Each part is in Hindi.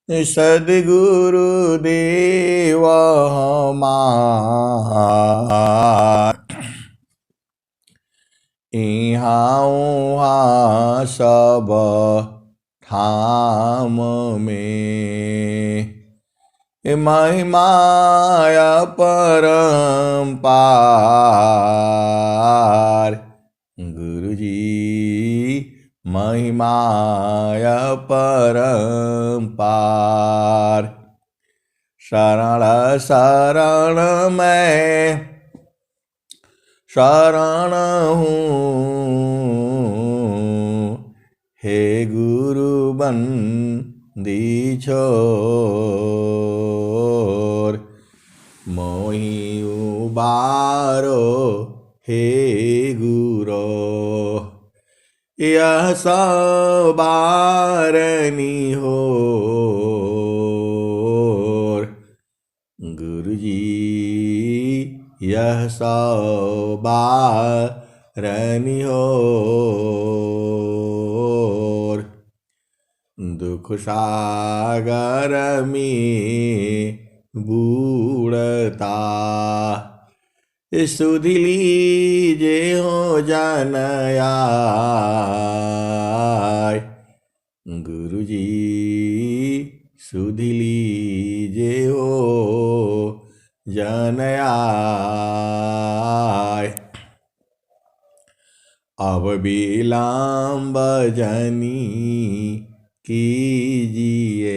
सद्गुरु देव हमार। इहाँ उहाँ सब ठाम में महिमाया परम्पार। गुरुजी महिमाया परम्पार। शरण शरण मैं शरण हूँ, हे गुरु बंदी छोर। मोहि उबारो हे गुरो, यह सवारनी होर। गुरुजी यह सवारनी होर। दुख सागर में बूढ़ता सुधि लीजे हो जन आय। गुरुजी सुधि लीजे हो जन आय। अब विलंब जनी कीजिए,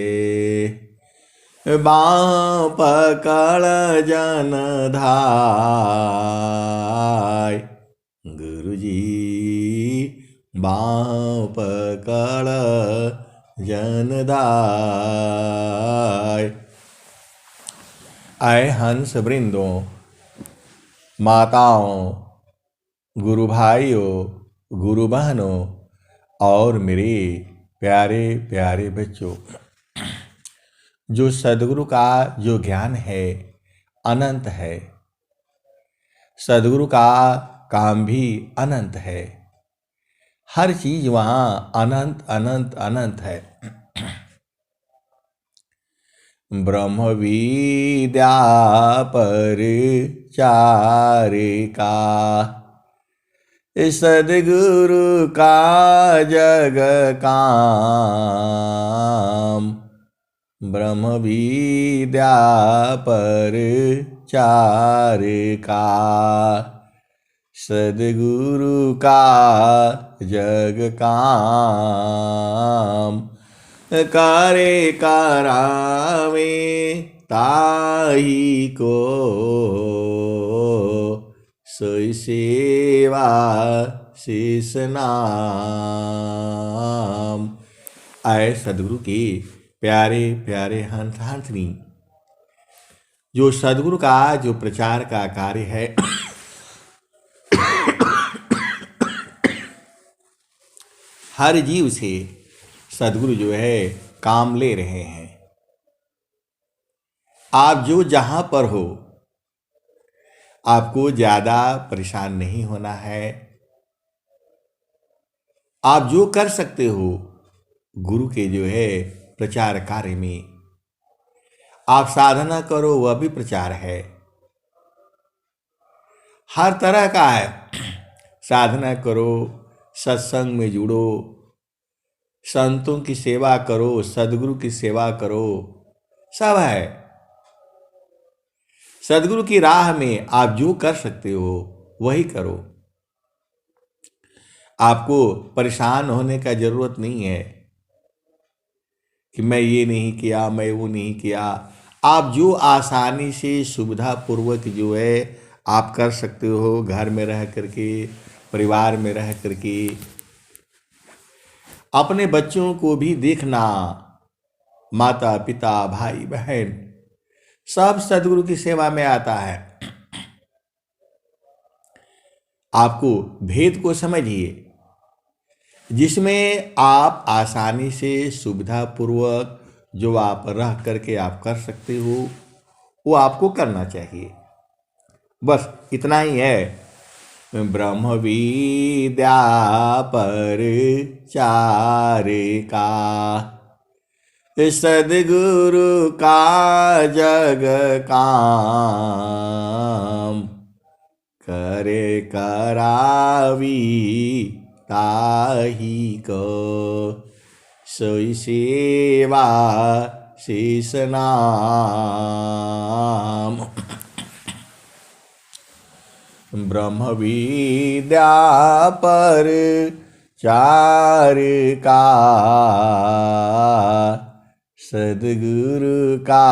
बाँ पकड़ जन धाय। गुरुजी बाँ पकड़ जन धाय। आए हंस वृंदों, माताओं, गुरु भाइयों, गुरु बहनों और मेरे प्यारे प्यारे बच्चों, जो सद्गुरु का जो ज्ञान है अनंत है। सद्गुरु का काम भी अनंत है। हर चीज वहाँ अनंत अनंत अनंत है। ब्रह्म विद्या परिचारिका, सद्गुरु का जग काम। ब्रह्म विद्या परिचारिका, सद्गुरु का जग काम। करे करावे ताही को, सोई सेवा शेष नाम। आए सद्गुरु के प्यारे प्यारे हंस हंसनी, जो सद्गुरु का जो प्रचार का कार्य है हर जीव से सद्गुरु जो है काम ले रहे हैं। आप जो जहां पर हो, आपको ज्यादा परेशान नहीं होना है। आप जो कर सकते हो गुरु के जो है प्रचार कार्य में, आप साधना करो, वह भी प्रचार है। हर तरह का है। साधना करो, सत्संग में जुड़ो, संतों की सेवा करो, सद्गुरु की सेवा करो, सब है। सद्गुरु की राह में आप जो कर सकते हो वही करो। आपको परेशान होने का जरूरत नहीं है कि मैं ये नहीं किया, मैं वो नहीं किया। आप जो आसानी से सुविधा पूर्वक जो है आप कर सकते हो, घर में रह करके, परिवार में रह करके। अपने बच्चों को भी देखना, माता पिता भाई बहन सब सद्गुरु की सेवा में आता है। आपको भेद को समझिए, जिसमें आप आसानी से सुविधा पूर्वक जो आप रह करके आप कर सकते हो वो आपको करना चाहिए। बस इतना ही है। ब्रह्म विद्या परिचारिका, सद्गुरु का जग काम, करे करावी ताही को, सोई सेवा शेष नाम। ब्रह्म विद्या पर चार का, सद्गुरु का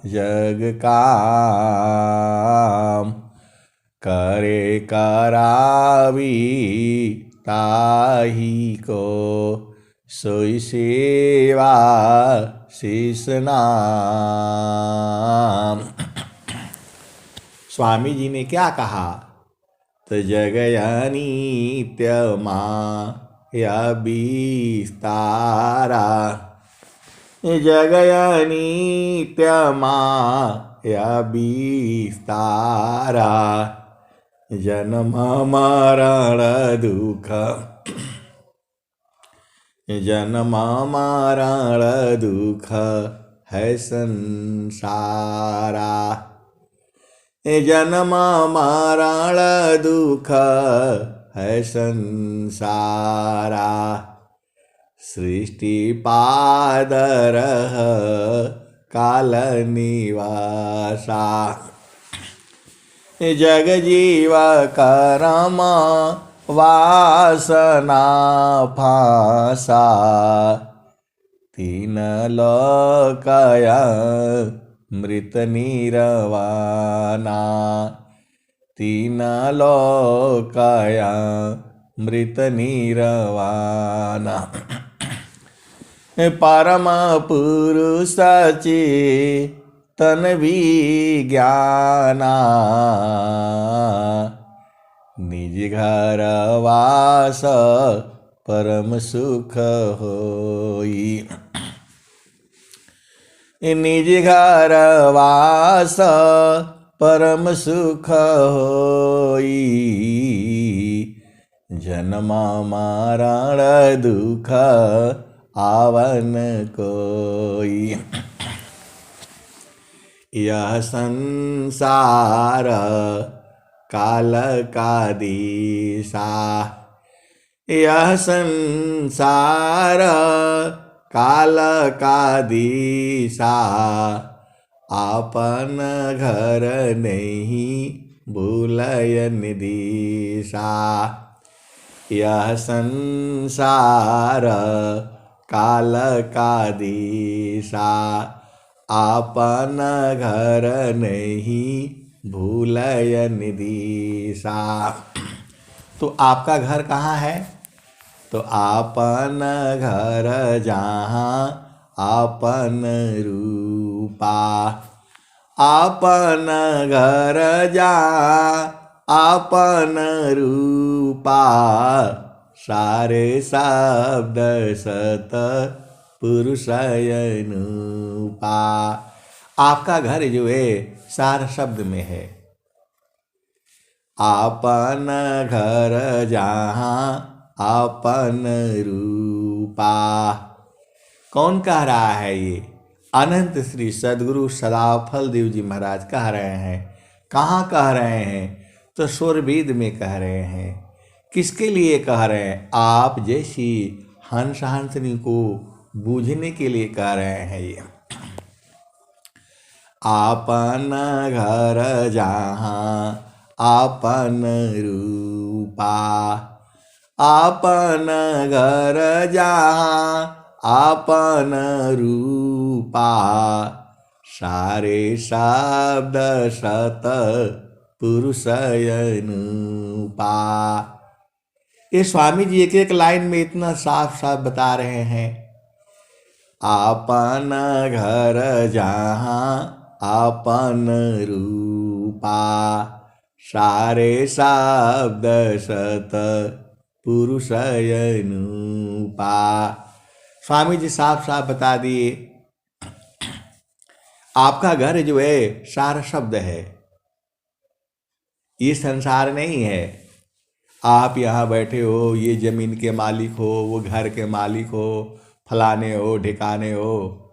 जग काम, करे करावी ताही को, सोई सेवा शेष नाम। स्वामी जी ने क्या कहा? तो जगया नित्य माया विस्तारा, जगया नित्य माया विस्तारा, जन्म मरण दुख, जन्म मरण दुख है संसारा, जन्म मरण दुख है संसारा, सृष्टि पादरह काल निवासा, जग जीव कर्म वासना फांसा, तीन लोकया मृत निर्वाणा, तीन लोकया मृत निर्वाणा, परम पुरुष चेतन विज्ञाना, निज घर वास परम सुख होई, निज घर वास परम सुख होई, जन्म मरण दुख आवन कोई, यह संसार काल का दिशा, यह संसार काल का दिशा, आपन घर नहीं भूलयन दिशा, यह संसार काल का दिशा, आपन घर नहीं भूलयन दिशा। तो आपका घर कहाँ है? तो आपन घर जहाँ आपन रूपा, आपन घर जहाँ आपन रूपा, सारे शब्द सत पुरुषयनुपा। आपका घर जो है सार शब्द में है। आपन घर जहाँ आपन रूपा, कौन कह रहा है ये? अनंत श्री सद्गुरु सदाफल देव जी महाराज कह रहे हैं। कहाँ कह रहे हैं? तो स्वरवेद में कह रहे हैं। किसके लिए कह रहे हैं? आप जैसी हंस हंसनी को बूझने के लिए कह रहे हैं ये। आपन घर जहाँ आपन रूपा, आपन घर जहाँ आपन रूपा, सारे शब्द सत पुरुषयनुपा। ये स्वामी जी एक एक लाइन में इतना साफ साफ बता रहे हैं। आपन घर जहाँ आपन रूपा, सारे शब्द सत पुरुषयनुपा। स्वामी जी साफ साफ बता दिए। आपका घर जो है सार शब्द है, ये संसार नहीं है। आप यहाँ बैठे हो, ये जमीन के मालिक हो, वो घर के मालिक हो, फलाने हो ठिकाने हो,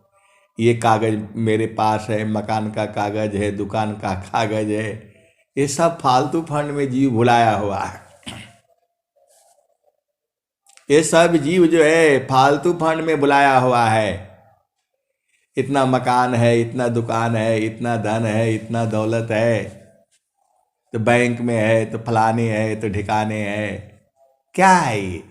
ये कागज मेरे पास है, मकान का कागज है, दुकान का कागज है, ये सब फालतू फंड में जीव भुलाया हुआ है। ये सब जीव जो है फालतू फंड में बुलाया हुआ है। इतना मकान है, इतना दुकान है, इतना धन है, इतना दौलत है, तो बैंक में है, तो फलाने है, तो ठिकाने है, क्या है ये?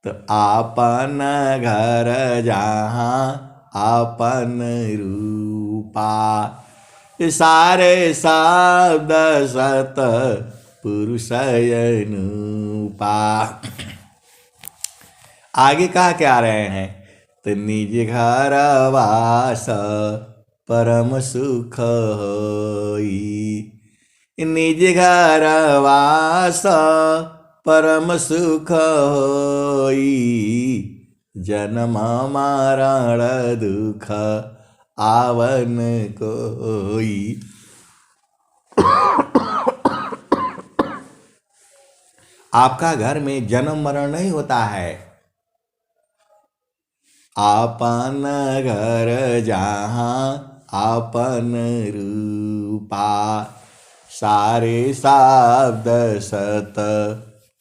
तो आपन घर जहाँ आपन रूपा, सारे शब्द सत पुरुष अनुपा। आगे कहा क्या रहे हैं? तो निज घर वास परम सुख होई, निज घर वास परम सुख होई, जन्म मरण दुख आवन कोई। आपका घर में जन्म मरण नहीं होता है। आपन घर जहाँ आपन रूपा, सारे शब्द सत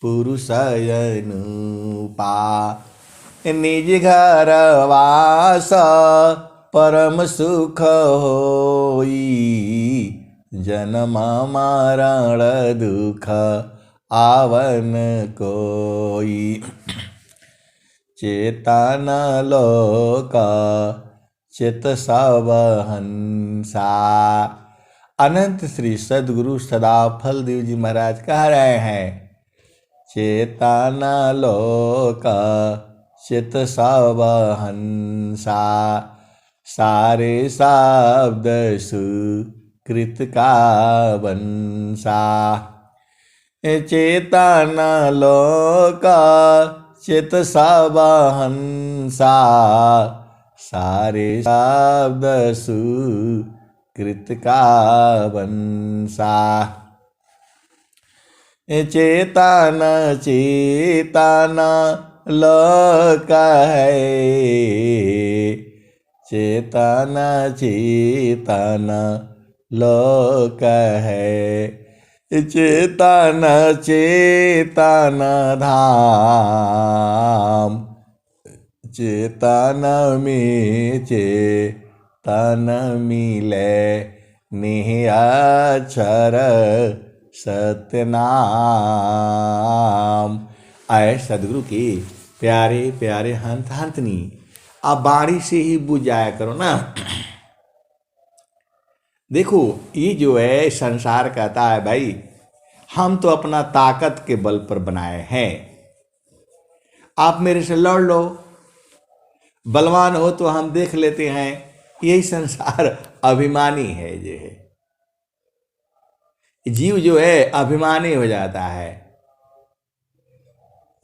पुरुष अनुपा, निज घर वास परम सुख होई, जन्म मरण दुख आवन कोई। चेतन लोक चित सब हंसा। अनंत श्री सदगुरु सदा फलदेव जी महाराज कह रहे हैं, चेतन लोक चित सब हंसा, सारे शब्द सुकृत का वंशा। चेतन लोक चित सब हंसा, सारे शब्द सुकृत का वंशा। चेतन चेतन लोक है, चेतन चेतन लोक है, चेतन चेतन धाम, चेतन में चेतन मिले, निहाक्षर सतनाम। आए सदगुरु की प्यारे प्यारे हंत हंतनी, आप बाणी से ही बुझ जाया करो ना। देखो ये जो है संसार कहता है भाई हम तो अपना ताकत के बल पर बनाए हैं, आप मेरे से लड़ लो, बलवान हो तो हम देख लेते हैं। यही संसार अभिमानी है। जो है जीव जो है अभिमानी हो जाता है।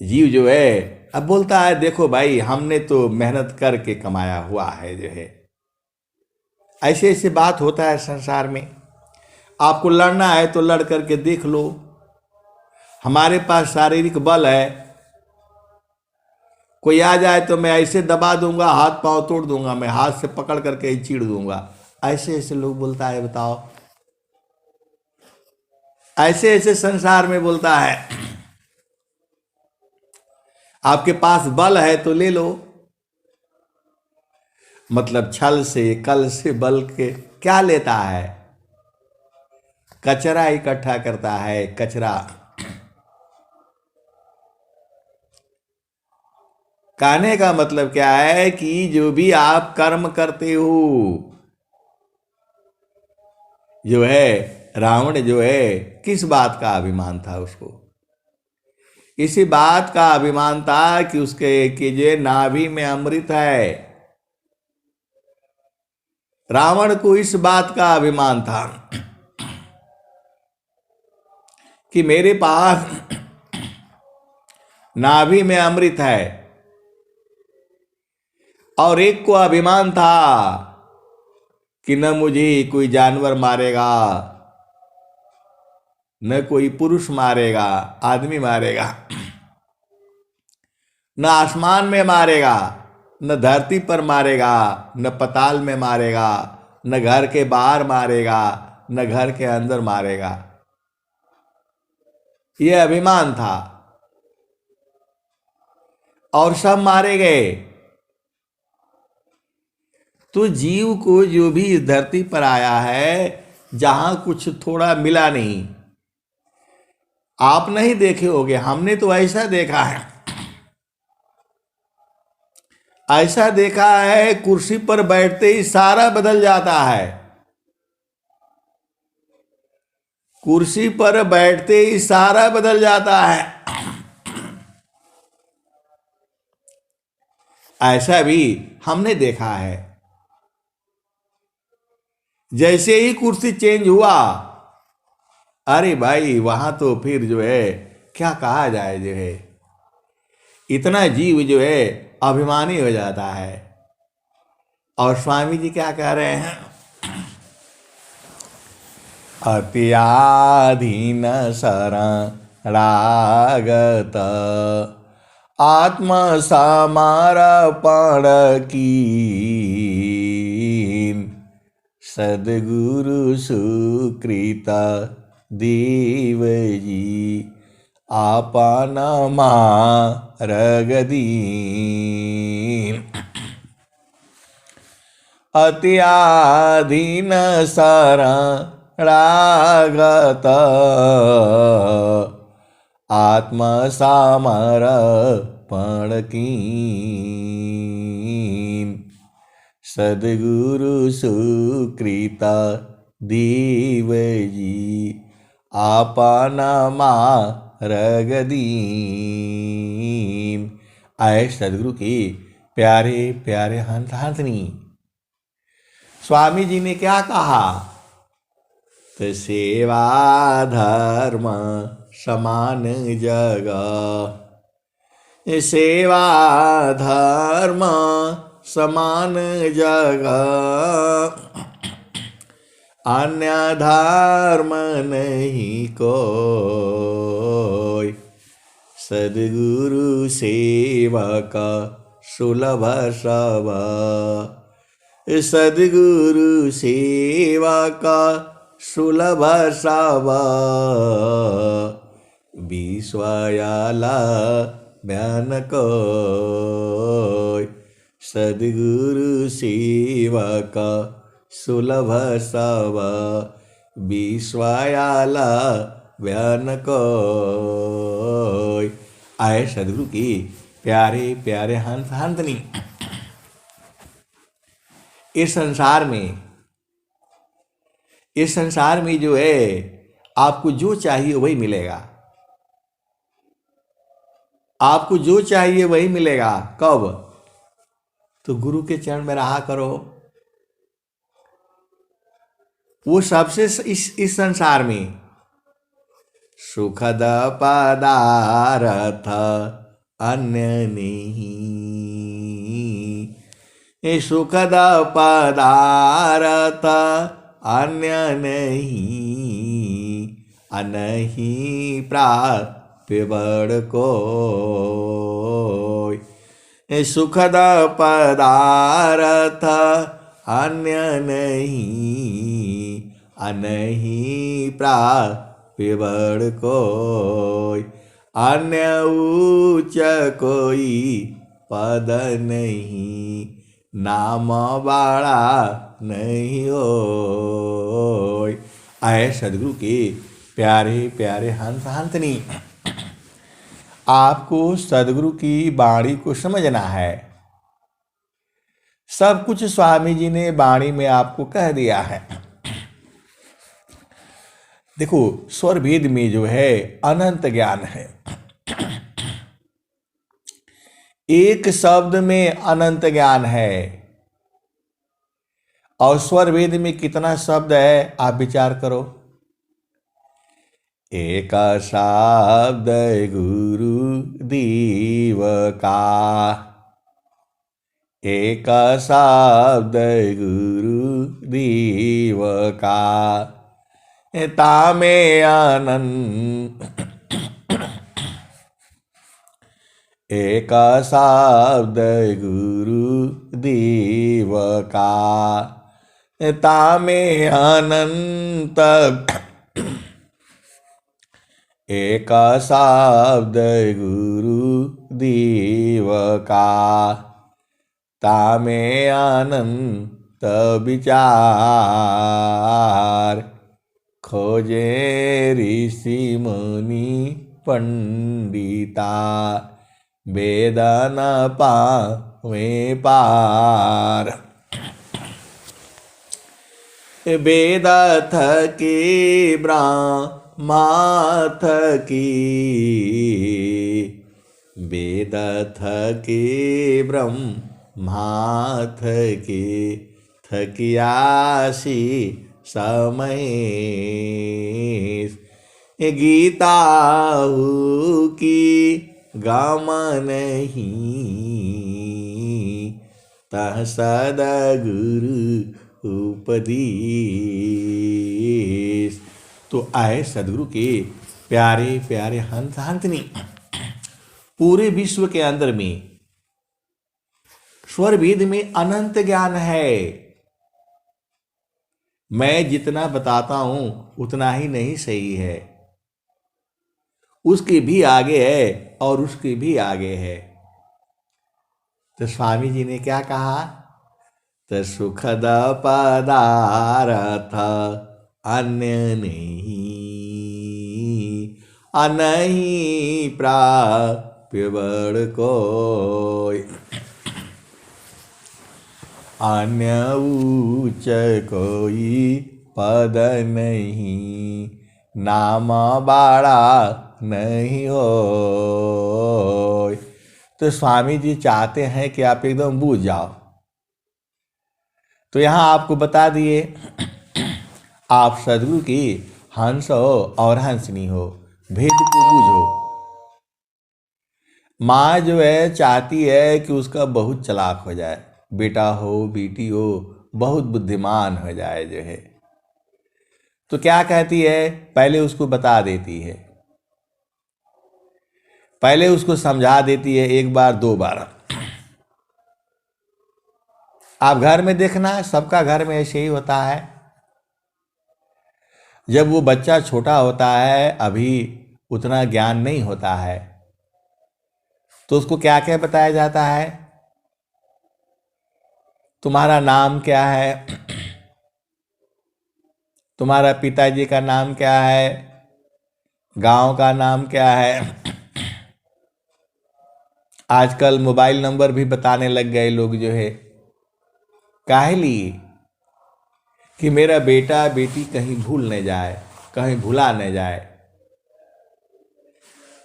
जीव जो है अब बोलता है देखो भाई हमने तो मेहनत करके कमाया हुआ है। जो है ऐसे ऐसे बात होता है संसार में। आपको लड़ना है तो लड़ करके देख लो, हमारे पास शारीरिक बल है, कोई आ जाए तो मैं ऐसे दबा दूंगा, हाथ पांव तोड़ दूंगा, मैं हाथ से पकड़ करके ही चीड़ दूंगा। ऐसे ऐसे लोग बोलता है, बताओ ऐसे ऐसे संसार में बोलता है। आपके पास बल है तो ले लो, मतलब छल से कल से बल के क्या लेता है, कचरा इकट्ठा करता है, कचरा। कहने का मतलब क्या है कि जो भी आप कर्म करते हो, जो है रावण जो है किस बात का अभिमान था उसको, इसी बात का अभिमान था कि उसके कि जो नाभि में अमृत है। रावण को इस बात का अभिमान था कि मेरे पास नाभि में अमृत है, और एक को अभिमान था कि न मुझे कोई जानवर मारेगा, न कोई पुरुष मारेगा, आदमी मारेगा, न आसमान में मारेगा, न धरती पर मारेगा, न पताल में मारेगा, न घर के बाहर मारेगा, न घर के अंदर मारेगा। यह अभिमान था और सब मारे गए। तो जीव को जो भी इस धरती पर आया है, जहां कुछ थोड़ा मिला नहीं, आप नहीं देखे होगे, हमने तो ऐसा देखा है, ऐसा देखा है कुर्सी पर बैठते ही सारा बदल जाता है। कुर्सी पर बैठते ही सारा बदल जाता है। ऐसा भी हमने देखा है। जैसे ही कुर्सी चेंज हुआ, अरे भाई वहां तो फिर जो है क्या कहा जाए, जो है इतना जीव जो है अभिमानी हो जाता है। और स्वामी जी क्या कह रहे हैं? अत्याधीन शरणागत आत्म समर्पण की सद्गुरु सुकृत देव जी आपन मारगदीन। अत्याधीन शरणागत आत्म समर्पण कीन सद्गुरु सुकृत देव जी आपन मारगदीन। आए सद्गुरु की प्यारे प्यारे हंस हंसनी। स्वामी जी ने क्या कहा? तो सेवा धर्म समान जग, सेवा धर्म समान जग, अन्य धर्म नहीं कोई, सद्गुरु सेवक सुलभ सब, सद्गुरु सेवक सुलभ सब, विश्वयाला बयान कोय, सद्गुरु सेवक सुलभ सब, विश्वयाला बयान कोय। आए सद्गुरु की प्यारे प्यारे हंस हंसनी। इस संसार में जो है आपको जो चाहिए वही मिलेगा। आपको जो चाहिए वही मिलेगा। कब? तो गुरु के चरण में रहा करो। वो सबसे इस संसार में सुखद पदार्थ अन्य नहीं, सुखद पदार्थ अन्य नहीं, अनहीं प्राप्य बड़ कोय, सुखद पदार्थ अन्य नहीं, अनहीं प्राप्य बड़ कोय, अन्य उच्च कोई पद नहीं, नाम बाड़ा नहीं होय। आए सद्गुरु के प्यारे प्यारे हंस हंसनी। आपको सद्गुरु की वाणी को समझना है। सब कुछ स्वामी जी ने वाणी में आपको कह दिया है। देखो, स्वर भेद में जो है अनंत ज्ञान है। एक शब्द में अनंत ज्ञान है। और स्वर भेद में कितना शब्द है आप विचार करो। एक शब्द गुरु देव का, एक शब्द गुरु देव का, तामे आनंद, एक शब्द गुरु देव का, तामे अनंत। एक शब्द गुरु देव का, तामे अनंत विचार। खोजे ऋषि मुनि पंडिता, वेद न पावे पार। वेद थके ब्रह्मा थके, वेद थके ब्रह्मा थके, थकियासी समय। गीता की गम नहीं, तह सदगुरु उपदेश। तो आए सदगुरु के प्यारे प्यारे हंस हंसनी, पूरे विश्व के अंदर में स्वर वेद में अनंत ज्ञान है। मैं जितना बताता हूं उतना ही नहीं सही है, उसके भी आगे है और उसके भी आगे है। तो स्वामी जी ने क्या कहा, तो सुखद पदार्थ अन्य नहीं, अनहीं प्राप्य बड़ कोई। अन्य उच्च कोई पद नहीं, नाम बाड़ा नहीं हो। तो स्वामी जी चाहते हैं कि आप एकदम बूझ जाओ। तो यहां आपको बता दिए, आप सदगुरु की हंस हो और हंसनी हो, भेद को बूझो। माँ जो है चाहती है कि उसका बहुत चालाक हो जाए, बेटा हो बेटी हो बहुत बुद्धिमान हो जाए जो है। तो क्या कहती है, पहले उसको बता देती है, पहले उसको समझा देती है, एक बार दो बार। आप घर में देखना, सबका घर में ऐसे ही होता है। जब वो बच्चा छोटा होता है, अभी उतना ज्ञान नहीं होता है, तो उसको क्या क्या बताया जाता है, तुम्हारा नाम क्या है, तुम्हारा पिताजी का नाम क्या है, गांव का नाम क्या है। आजकल मोबाइल नंबर भी बताने लग गए लोग जो है, काहे लिए, कि मेरा बेटा बेटी कहीं भूल न जाए, कहीं भुला न जाए।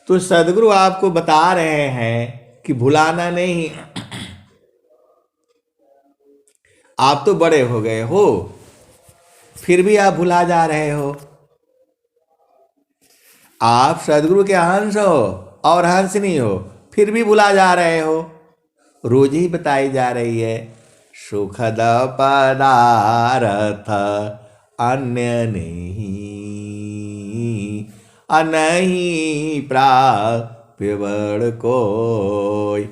तो सदगुरु आपको बता रहे हैं कि भुलाना नहीं। आप तो बड़े हो गए हो, फिर भी आप भुला जा रहे हो। आप सदगुरु के हंस हो और हंसनी हो, फिर भी भुला जा रहे हो। रोज ही बताई जा रही है, सुखद पदार्थ अन्य नहीं, अनहीं प्राप्य बड़ कोई।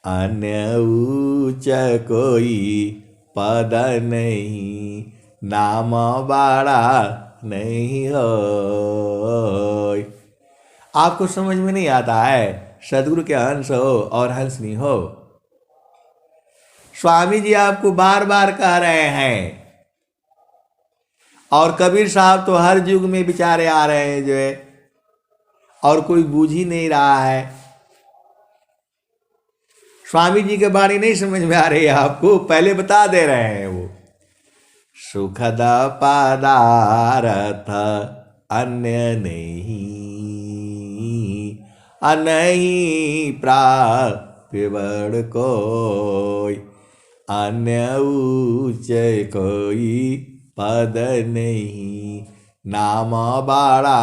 अन्य उच्च कोई पद नहीं, नाम बड़ा नहीं हो। आपको समझ में नहीं आता है, सदगुरु के हंस हो और हंसनी हो। स्वामी जी आपको बार बार कह रहे हैं, और कबीर साहब तो हर युग में बेचारे आ रहे हैं जो है, और कोई बूझ ही नहीं रहा है। स्वामी जी के बारे नहीं समझ में आ रही है आपको, पहले बता दे रहे हैं वो। सुखद पदार्थ अन्य नहीं, अनहीं प्राप्य बड़ कोई। अन्य उच्च कोई पद नहीं, नाम बड़ा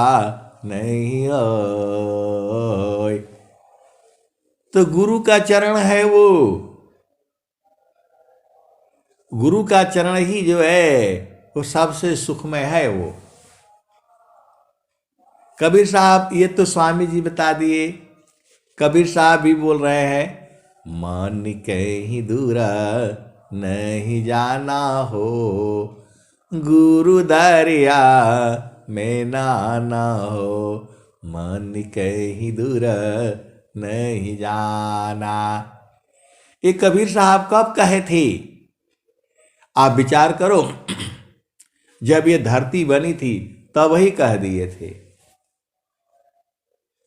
नहीं होय। तो गुरु का चरण है वो, गुरु का चरण ही जो है वो सबसे सुखमय है वो। कबीर साहब ये तो स्वामी जी बता दिए, कबीर साहब भी बोल रहे हैं, मन कहीं दूरा नहीं जाना हो, गुरु दरिया में नाना हो, मन कहीं दूर नहीं जाना। ये कबीर साहब कब कहे थे? आप विचार करो, जब ये धरती बनी थी तब ही कह दिए थे,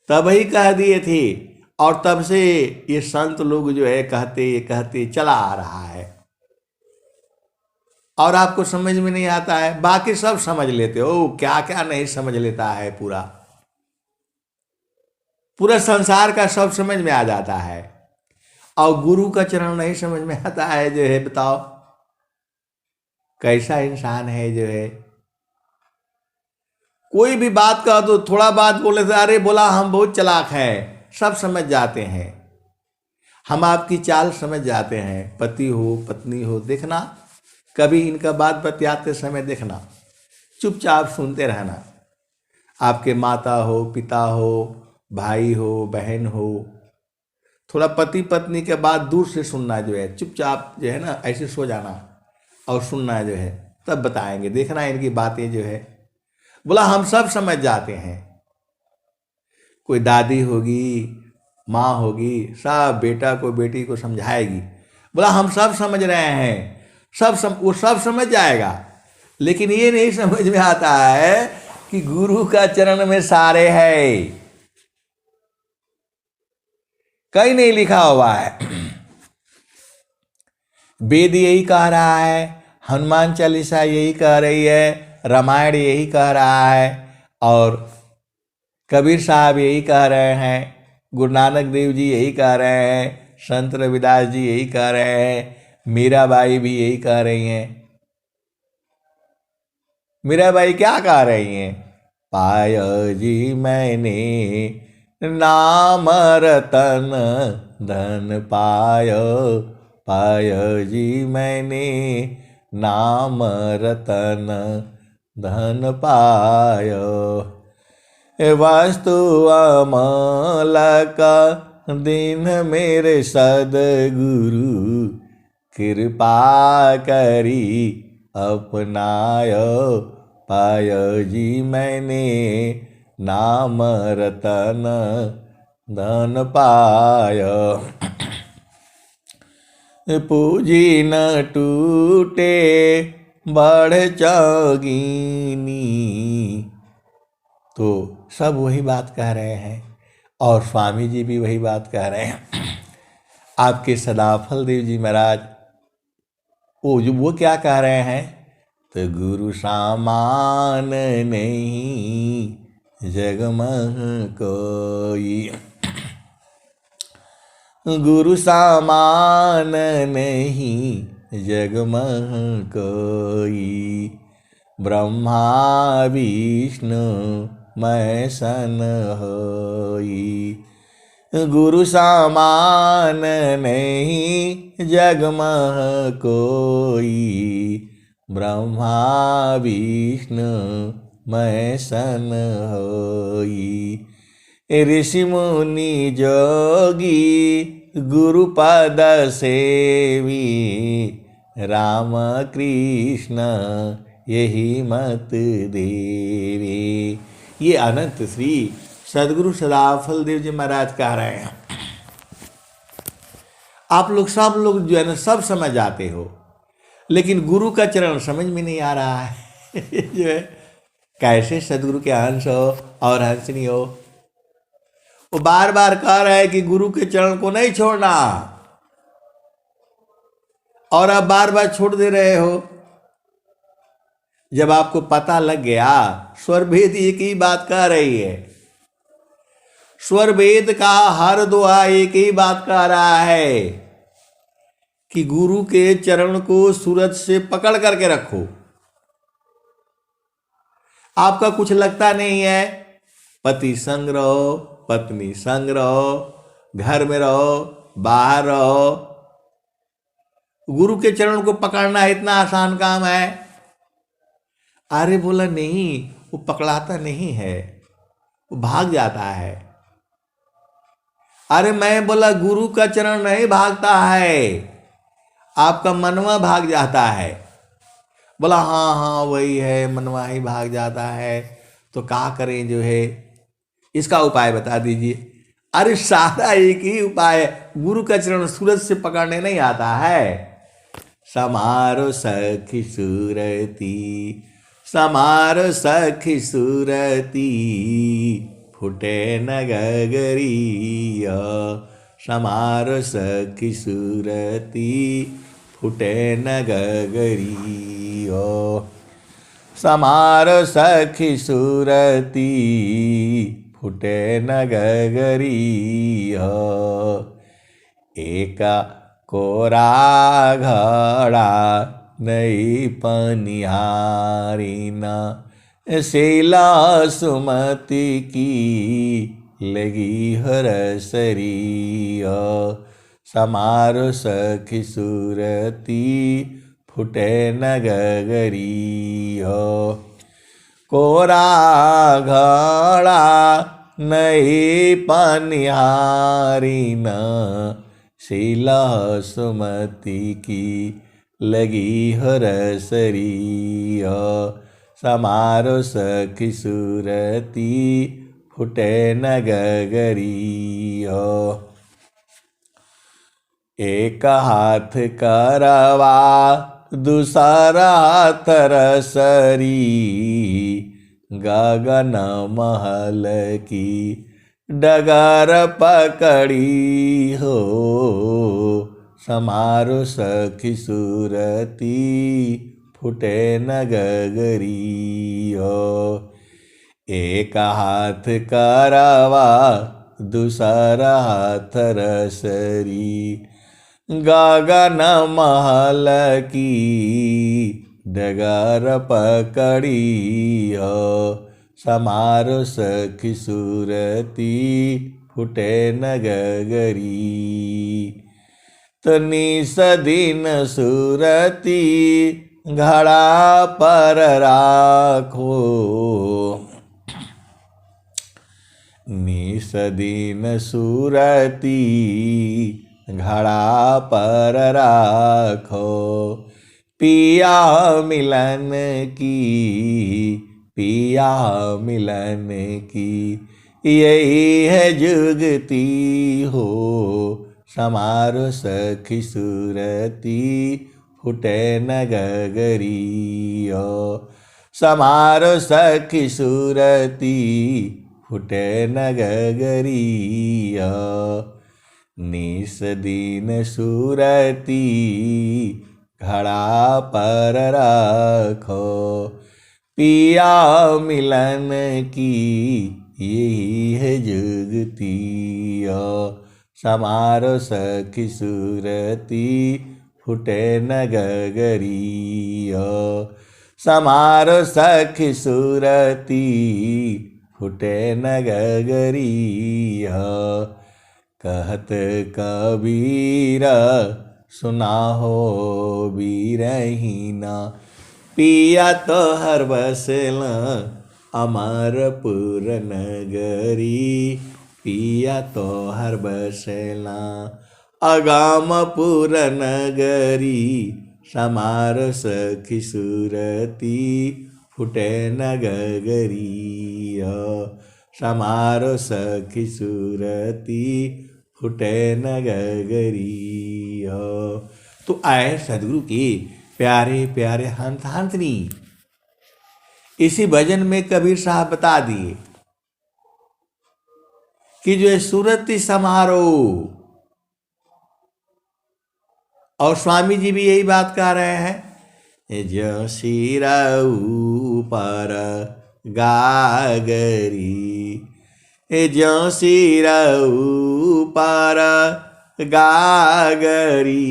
तब ही कह दिए थे। और तब से ये संत लोग जो है कहते चला आ रहा है। और आपको समझ में नहीं आता है, बाकी सब समझ लेते हो, क्या क्या नहीं समझ लेता है, पूरा पूरा संसार का सब समझ में आ जाता है। और गुरु का चरण नहीं समझ में आता है जो है, बताओ कैसा इंसान है जो है। कोई भी बात कहो तो थोड़ा बात बोले तो अरे बोला हम बहुत चालाक हैं, सब समझ जाते हैं, हम आपकी चाल समझ जाते हैं। पति हो पत्नी हो, देखना कभी इनका बात बतियाते समय देखना, चुपचाप सुनते रहना। आपके माता हो पिता हो भाई हो बहन हो, थोड़ा पति पत्नी के बात दूर से सुनना जो है, चुपचाप जो है ना ऐसे सो जाना और सुनना जो है, तब बताएंगे। देखना इनकी बातें जो है, बोला हम सब समझ जाते हैं। कोई दादी होगी माँ होगी, सब बेटा को बेटी को समझाएगी, बोला हम सब समझ रहे हैं, वो सब समझ जाएगा। लेकिन ये नहीं समझ में आता है कि गुरु का चरण में सारे है, कहीं नहीं लिखा हुआ है। वेद यही कह रहा है, हनुमान चालीसा यही कह रही है, रामायण यही कह रहा है, और कबीर साहब यही कह रहे हैं, गुरु नानक देव जी यही कह रहे हैं, संत रविदास जी यही कह रहे हैं, मीराबाई भी यही कह रही हैं। मीराबाई क्या कह रही हैं? पायो जी मैंने नाम रतन धन पायो, पायो जी मैंने नाम रतन धन पायो, वास्तु अमल का दिन मेरे सदगुरु, कृपा करी अपनायो, पायो जी मैंने नाम रतन धन पायो, पूजी न टूटे बढ़ चौगीनी। तो सब वही बात कह रहे हैं, और स्वामी जी भी वही बात कह रहे हैं। आपके सदाफल देव जी महाराज वो क्या कह रहे हैं? तो गुरु सामान नहीं जग में कोई, गुरु सामान नहीं जग में कोई, ब्रह्मा विष्णु मैं सन होई, गुरु सामान नहीं जग में कोई, ब्रह्मा विष्णु मैं सन होई, ऋषि मुनि जोगी गुरु पद सेवी, राम कृष्ण यही मत देवी। ये अनंत श्री सदगुरु सदाफल देव जी महाराज कह रहे हैं। आप लोग सब लोग जो है ना सब समझ जाते हो, लेकिन गुरु का चरण समझ में नहीं आ रहा है। जो है कैसे सदगुरु के हंस हो और हंसनी हो। वो बार बार कह रहा है कि गुरु के चरण को नहीं छोड़ना, और आप बार बार छोड़ दे रहे हो। जब आपको पता लग गया, स्वर भेद एक ही बात कह रही है, स्वर वेद का हर दोहा एक ही बात कह रहा है कि गुरु के चरण को सूरज से पकड़ करके रखो। आपका कुछ लगता नहीं है, पति संग रहो, पत्नी संग रहो, घर में रहो, बाहर रहो, गुरु के चरण को पकड़ना इतना आसान काम है? अरे बोला नहीं, वो पकड़ाता नहीं है, वो भाग जाता है। अरे मैं बोला गुरु का चरण नहीं भागता है, आपका मनवा भाग जाता है। बोला हाँ हाँ वही है, मनवा ही भाग जाता है, तो क्या करें जो है, इसका उपाय बता दीजिए। अरे सारा एक ही उपाय है, गुरु का चरण सूरज से पकड़ने नहीं आता है। समारो सखी सूरती, समारो सखी सूरती, फुटे न गगरिया। समारो सखी सूरती, फुटे न गगरिया। समारो सखी सूरती, फुटे न गगरिया। एका कोरा घड़ा नहीं पनिहारी न, शैला सुमति की लगी हरसरिया। समारो सखी सूरती, फुटे न गगरिया। कोरा घड़ा नहीं पनिहारी न, शीला सुमति की लगी हरसरिया। समारो सखी सूरती, फुटे न गगरिया। एक हाथ करवा दूसरा हाथ रसरी, गगन महल की डगर पकड़ी हो। समारो सखी सूरती, फुटे न गगरिया। एक हाथ करवा दूसरा हाथ रसरी, गगन महल की डगर पकड़ी हो। समारो सखी सूरती, फुटे न गगरी। तनी सदीन सूरती, घड़ा पर राखो। निसदीन सूरती, घड़ा पर राखो। पिया मिलन की, पिया मिलन की, यही है जुगती हो। समारो सखी सूरती, फुटे न गगरिया। समारो सखी सूरती, फुटे न गगरिया। निस दीन सूरती, घड़ा पर रखो। पिया मिलन की, यही है जुगती। समारो सखी सूरती, फुटे न गगरिया। समारो सखी सूरती, फुटे न गगरिया। कहत कबीर सुना हो बीरहीना, पिया तो हर बसल अमरपुर नगरी। पिया तो हर बसला अगामपुर नगरी। समारो सखी सूरती, फुटे न गगरिया। समारो सखी सूरती, फुटे न गगरिया। तो आए सदगुरु के प्यारे प्यारे हंस हंसनी, इसी भजन में कबीर साहब बता दिए कि जो है सूरती समारोह, और स्वामी जी भी यही बात कह रहे हैं, जो सिरा ऊपर गागरी, जो सिरा ऊपर गागरी।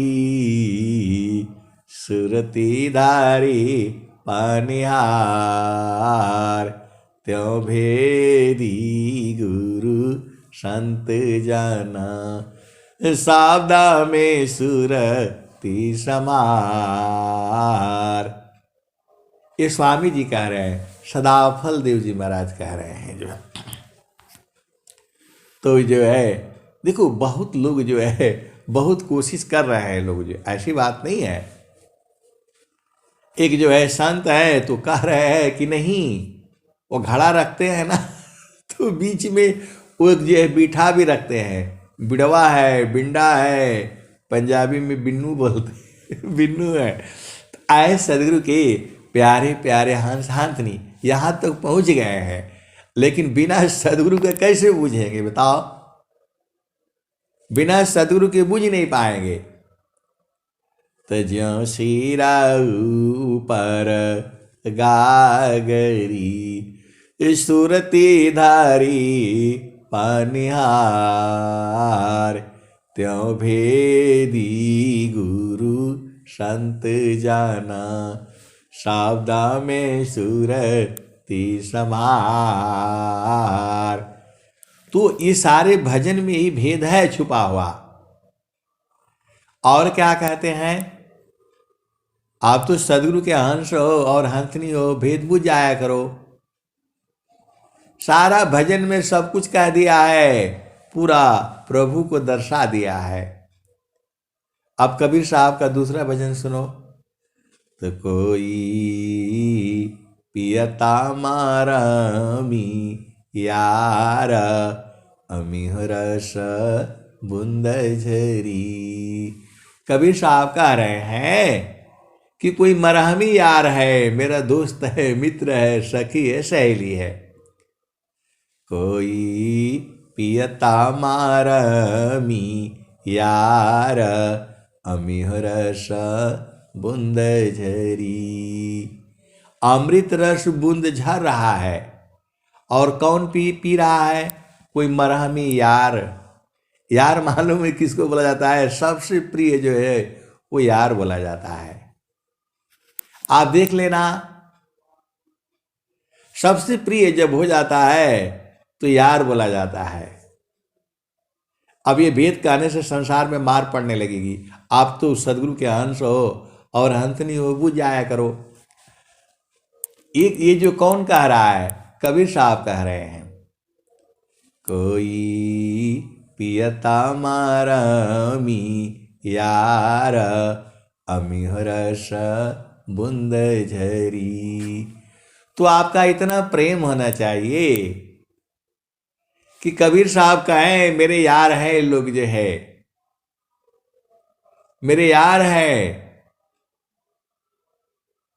सुरती धारी पनिहार, त्यों भेदी गुरु संत जाना। सावदा में सुरती समार। ये स्वामी जी कह रहे हैं, सदाफल देव जी महाराज कह रहे हैं जो है। तो जो है देखो बहुत लोग जो है बहुत कोशिश कर रहे हैं लोग, जो ऐसी बात नहीं है। एक जो है संत है तो कह रहे हैं कि नहीं, वो घड़ा रखते हैं ना तो बीच में वो जो है बीठा भी रखते हैं, बिड़वा है, बिंडा है, पंजाबी में बिन्नू बोलते हैं बिन्नू है। तो आए सदगुरु के प्यारे प्यारे हंस हांथनी यहाँ तक पहुँच गए हैं, लेकिन बिना सदगुरु के कैसे बूझेंगे बताओ? बिना सदगुरु के बूझ नहीं पाएंगे। तो ज्यों सिरा ऊपर गागरी सुरती धारी पानिहार, त्यों भेदी गुरु संत जाना, शाब्दा में सुरती समार। तो ये सारे भजन में ही भेद है छुपा हुआ। और क्या कहते हैं, आप तो सदगुरु के हंस हो और हंसनी हो, भेद बुझ जाया करो। सारा भजन में सब कुछ कह दिया है, पूरा प्रभु को दर्शा दिया है। अब कबीर साहब का दूसरा भजन सुनो। तो कोई पियता मारामी यार, अमीह रस बूंद झरी। कबीर साहब कह रहे हैं कि कोई मरहमी यार है, मेरा दोस्त है, मित्र है, सखी है, सहेली है। कोई पियता मारमी यार, अमीह रस बूंद झरी। अमृत रस बूंद झर रहा है, और कौन पी रहा है? कोई मरहमी यार। यार मालूम है किसको बोला जाता है? सबसे प्रिय जो है वो यार बोला जाता है। आप देख लेना, सबसे प्रिय जब हो जाता है तो यार बोला जाता है। अब ये भेद कहने से संसार में मार पड़ने लगेगी। आप तो सदगुरु के हंस हो और हंसनी हो, बुझ जाया करो। ये जो कौन कह रहा है? कबीर साहब कह रहे हैं। कोई पियता मारामी यार, अमीह रस बूंद झरी। तो आपका इतना प्रेम होना चाहिए कि कबीर साहब कहें मेरे यार हैं लोग, जो है मेरे यार हैं।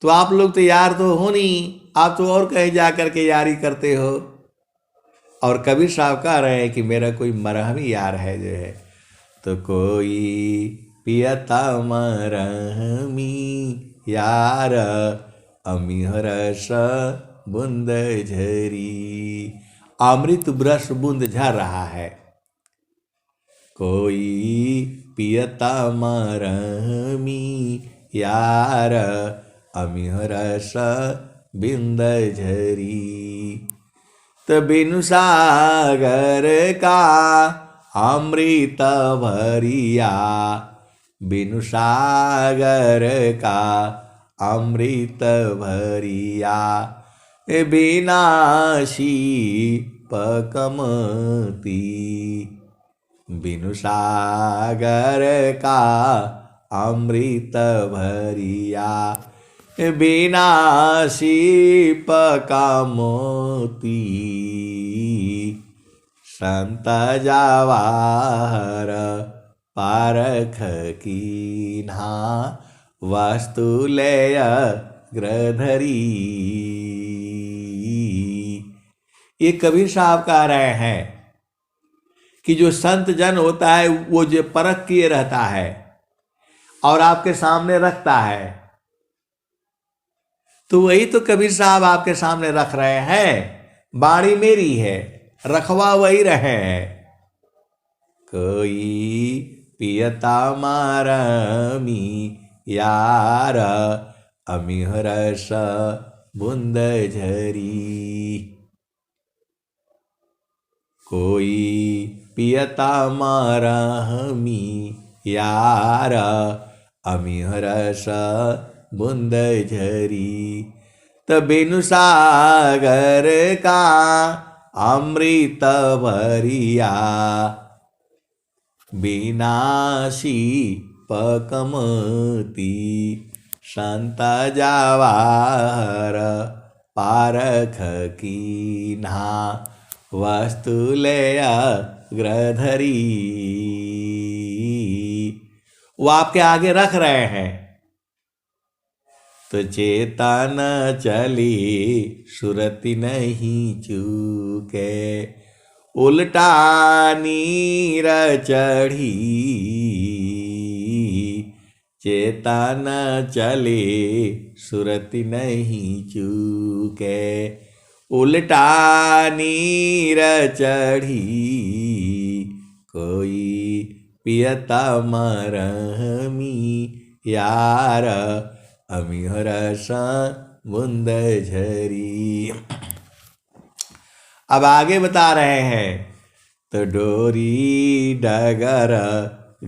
तो आप लोग तो यार तो हो नहीं, आप तो और कहीं जा करके यारी करते हो। और कबीर साहब कह रहे हैं कि मेरा कोई मरहमी यार है जो है। तो कोई पियता मरहमी यार, अमीह रस बूंद झरी। अमृत ब्रश बूंद झर रहा है। कोई पियता मरहमी यार, अमीह रस बूंद झरी। तो बिनु सागर का अमृत भरिया, बिनु सागर का अमृत भरिया, बिनाशी पकमती। बिनु सागर का अमृत भरिया, बिनाशी पकमती। संत जवाहर पारख कीन्हा, वास्तुलेय ग्रधरी। ये कबीर साहब कह रहे हैं कि जो संत जन होता है वो जो परख किए रहता है और आपके सामने रखता है, तो वही तो कबीर साहब आपके सामने रख रहे हैं। बाणी मेरी है, रखवा वही रहे हैं। कोई पियता मारामी यार, अमीह रस बूंद झरी। कोई पियता मारामी यार, अमीह रस बूंद झरी। तो बिनु सागर का अमृत भरिया, विनाशी पकमती संता जावार पारख कीन्हा वस्तुलय ग्रधरी। वो आपके आगे रख रहे हैं तो चेतन चली सुरति नहीं चूके उल्टा नीर चढ़ी। चेतन चले सुरति नहीं चूके उल्टा नीर चढ़ी। कोई पियता मरहमी यार अमिहर बूंद झरी। अब आगे बता रहे हैं तो डोरी डगर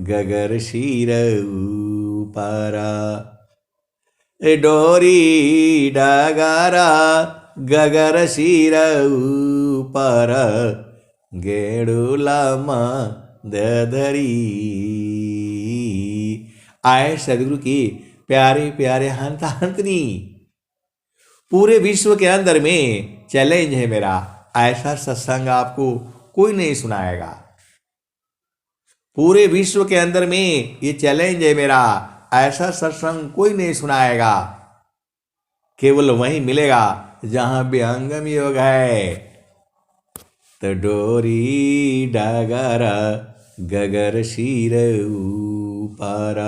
गगर शीर ऊपर डोरी डगर गगर शीर ऊपर गेड़ुलम दधरी। आए सदगुरु की प्यारे प्यारे हंत हंतनी, पूरे विश्व के अंदर में चैलेंज है मेरा, ऐसा सत्संग आपको कोई नहीं सुनाएगा। पूरे विश्व के अंदर में ये चैलेंज है मेरा, ऐसा सत्संग कोई नहीं सुनाएगा। केवल वहीं मिलेगा जहां विहंगम योग है। तो डोरी डगर गगर शीर ऊपर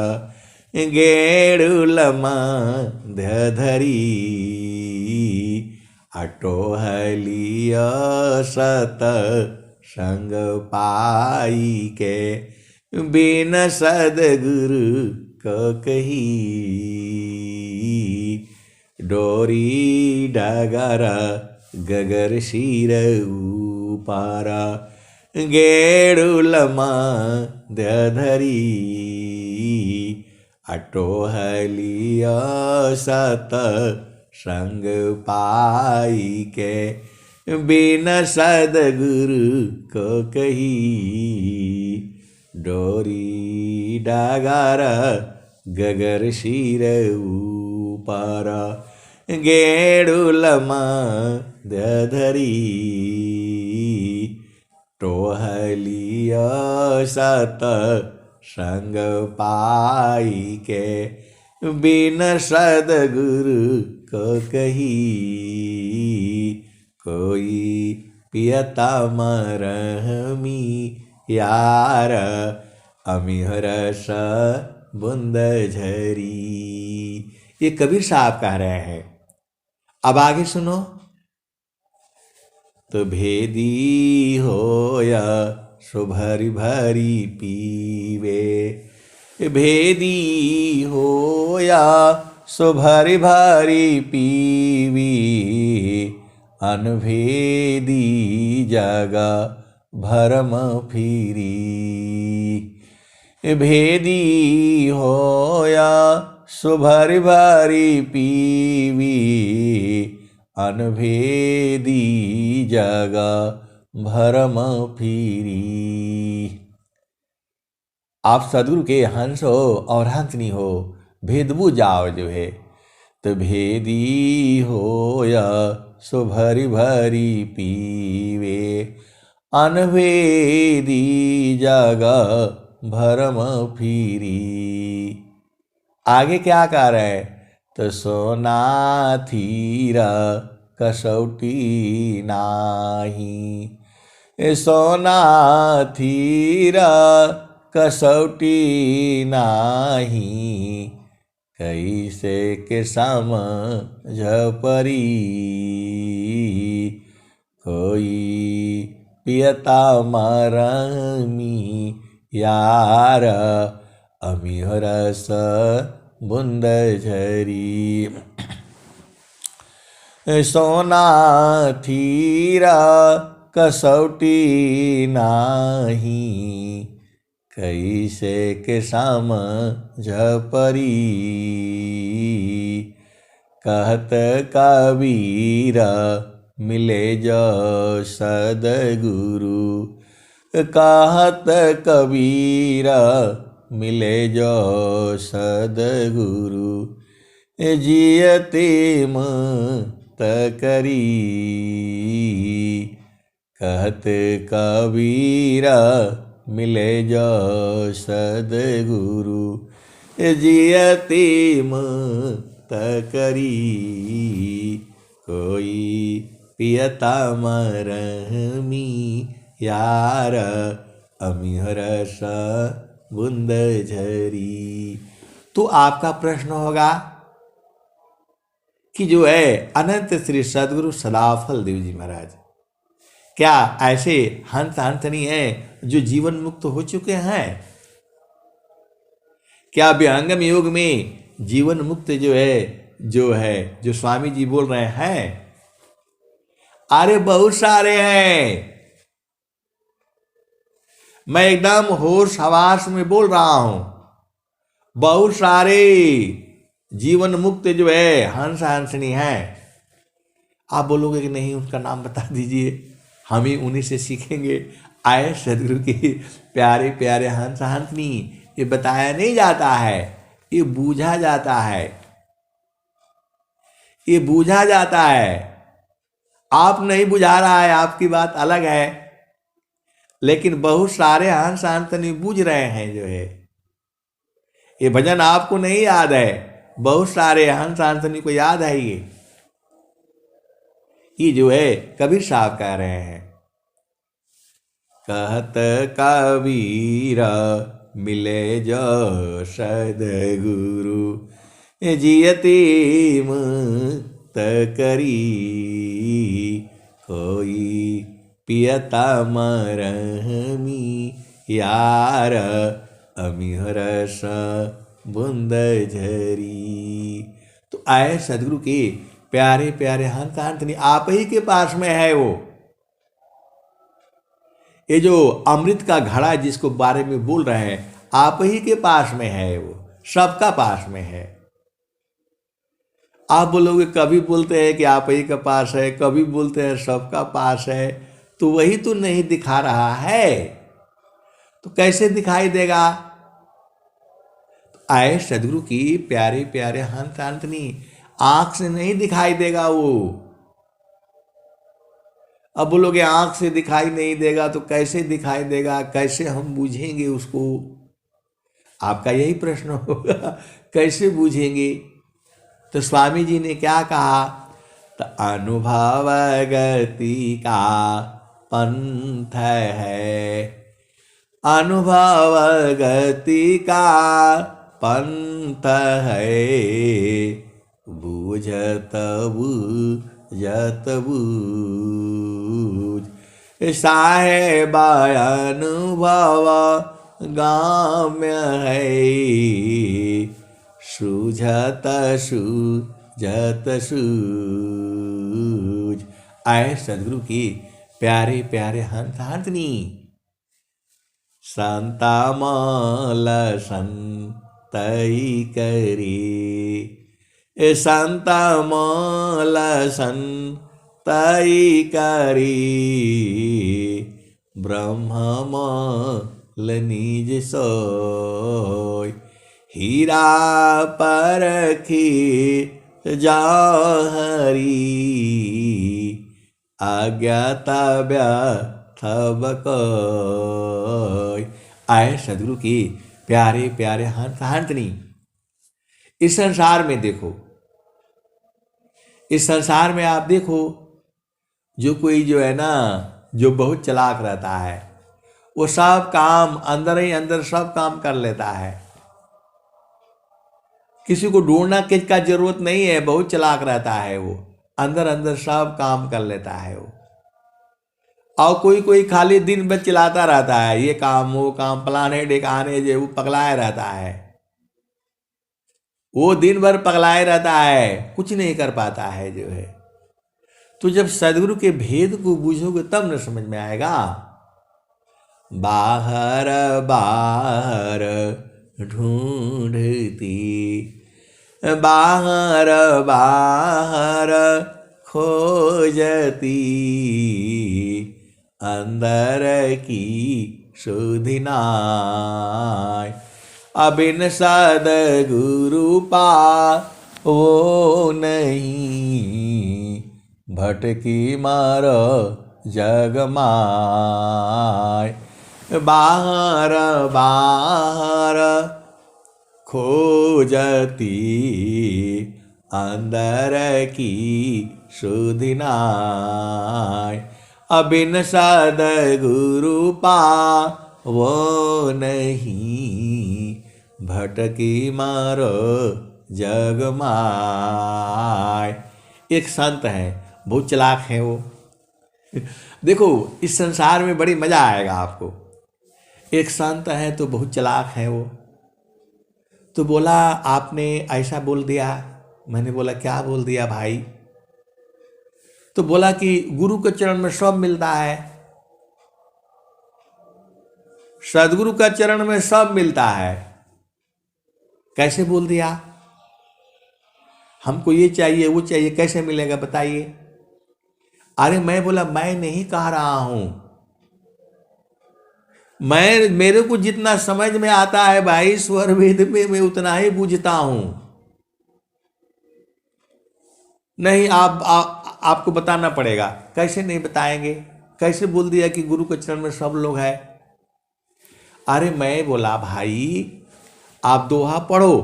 गेड़ुलमा धरी अटोहलिया सत संग पाई के बिन सदगुरु को कही। डोरी डगर गगर शीर ऊपर गेड़ुलमा धरी अटोहलिया सत संग पाई के बिन सदगुरु को कही। डोरी डगर गगर शीर ऊपर गेड़ुलमा धरी टोहलिया सत संग पाई के बिन सदगुरु को कही। कोई पियता मरहमी यार अमिहर बूंद झरी। ये कबीर साहब कह रहे हैं। अब आगे सुनो। तो भेदी होया सो भरी भरी पीवे, भेदी होया सो भरी भरी पीवी, अनभेदी जगा भरम फिरी। भेदी होया सो भरी भरी पीवी, अनभेदी जगा भरम फिरी। आप सदगुरु के हंस हो और हंसनी हो, भेदबू जाओ जो है। तो भेदी हो या सो भरी भरी पीवे, अनभेदी जगा भरम फिरी। आगे क्या कह रहे हैं? तो सोना थीरा कसौटी नाही, सोना थीरा कसौटी नाही, कैसे के समझ परी। कोई पियता मरमी यार अमिहर बूंद झरी। सोना थीरा कसौटी नाही, कैसे के समझ परी। कहत कबीर मिले जो सदगुरु, कहत कबीर मिले जो सदगुरु, जियते मत करी। कहत कबीर मिले जो सदगुरु, जियते मत करी। कोई पियता मरहमी यार, अमिहर सा बूंद झरी। तो आपका प्रश्न होगा कि जो है अनंत श्री सदगुरु सदाफल देव जी महाराज, क्या ऐसे हंस हंसनी हैं जो जीवन मुक्त हो चुके हैं? क्या विहंगम योग में जीवन मुक्त जो स्वामी जी बोल रहे हैं? अरे बहुत सारे हैं। मैं एकदम होश हवास में बोल रहा हूं। बहुत सारे जीवन मुक्त जो है हंस हंसनी है। आप बोलोगे कि नहीं, उनका नाम बता दीजिए, हम ही उन्हीं से सीखेंगे। आए सदगुरु के प्यारे प्यारे हंस हंसनी, ये बताया नहीं जाता है, ये बूझा जाता है, ये बूझा जाता है। आप नहीं बुझा रहा है, आपकी बात अलग है, लेकिन बहुत सारे हंस हंसनी बूझ रहे हैं। जो है ये भजन आपको नहीं याद है, बहुत सारे हंस हंसनी को याद है। ये जो है कबीर साहब कह रहे हैं। कहत कबीर मिले जो सदगुरु, जियते मुक्त करी। कोई पियता मरहमी यार, अमिहर सा बूंद झरी। तो आए सदगुरु के प्यारे प्यारे हंस हंसनी, आप ही के पास में है वो। ये जो अमृत का घड़ा जिसको बारे में बोल रहे हैं, आप ही के पास में है वो, सबका पास में है। आप बोलोगे, कभी बोलते हैं कि आप ही के पास है, कभी बोलते हैं सबका पास है, तो वही तो नहीं दिखा रहा है, तो कैसे दिखाई देगा? आए सदगुरु की प्यारे प्यारे हंस हंसनी, आंख से नहीं दिखाई देगा वो। अब बोलोगे आंख से दिखाई नहीं देगा तो कैसे दिखाई देगा, कैसे हम बूझेंगे उसको? आपका यही प्रश्न होगा, कैसे बूझेंगे? तो स्वामी जी ने क्या कहा? तो अनुभव गति का पंथ है, अनुभव गति का पंथ है, बूझत बूझत बूझ। साहेबा अनुभव गाम्य है, सूझत सूझत सूझ। आए सदगुरु की प्यारे प्यारे हंस हंसनी, संता माल संतई करे, संता माल संतई करे, ब्रह्म निज सोय, हीरा परखी जाहरी, अज्ञाता व्यर्थ बकोय। आए सदगुरु की प्यारे प्यारे हंस हंसनी। इस संसार में देखो, इस संसार में आप देखो, जो कोई जो है ना, जो बहुत चालाक रहता है, वो सब काम अंदर ही अंदर सब काम कर लेता है, किसी को ढूंढना का जरूरत नहीं है, बहुत चालाक रहता है वो, अंदर अंदर सब काम कर लेता है वो। और कोई कोई खाली दिन भर चिल्लाता रहता है, ये काम वो काम, फलाने ढिकाने, जो वो पगलाए रहता है, वो दिन भर पगलाए रहता है, कुछ नहीं कर पाता है जो है। तो जब सदगुरु के भेद को बूझोगे तब न समझ में आएगा। बाहर बाहर ढूंढती, बाहर बाहर खोजती, अंदर की सुधि नाय। अबिन सद्गुरु पावो नहीं, भटकी मारो जग माय। बाहर बाहर खोजती, अंदर की सुधि नाय। अबिन सद्गुरु पावो नहीं, भटकी मारो जग माय। एक संत है, बहुत चालाक है वो। देखो इस संसार में बड़ी मजा आएगा आपको। एक संत है तो बहुत चालाक है वो। तो बोला आपने ऐसा बोल दिया। मैंने बोला क्या बोल दिया भाई? तो बोला कि गुरु के चरण में सब मिलता है, सदगुरु का चरण में सब मिलता है। कैसे बोल दिया? हमको ये चाहिए वो चाहिए, कैसे मिलेगा बताइए? अरे मैं बोला मैं नहीं कह रहा हूं, मेरे को जितना समझ में आता है भाई स्वर वेद में मैं उतना ही बूझता हूं। नहीं आपको बताना पड़ेगा। कैसे नहीं बताएंगे? कैसे बोल दिया कि गुरु के चरण में सब लोग है? अरे मैं बोला भाई आप दोहा पढ़ो,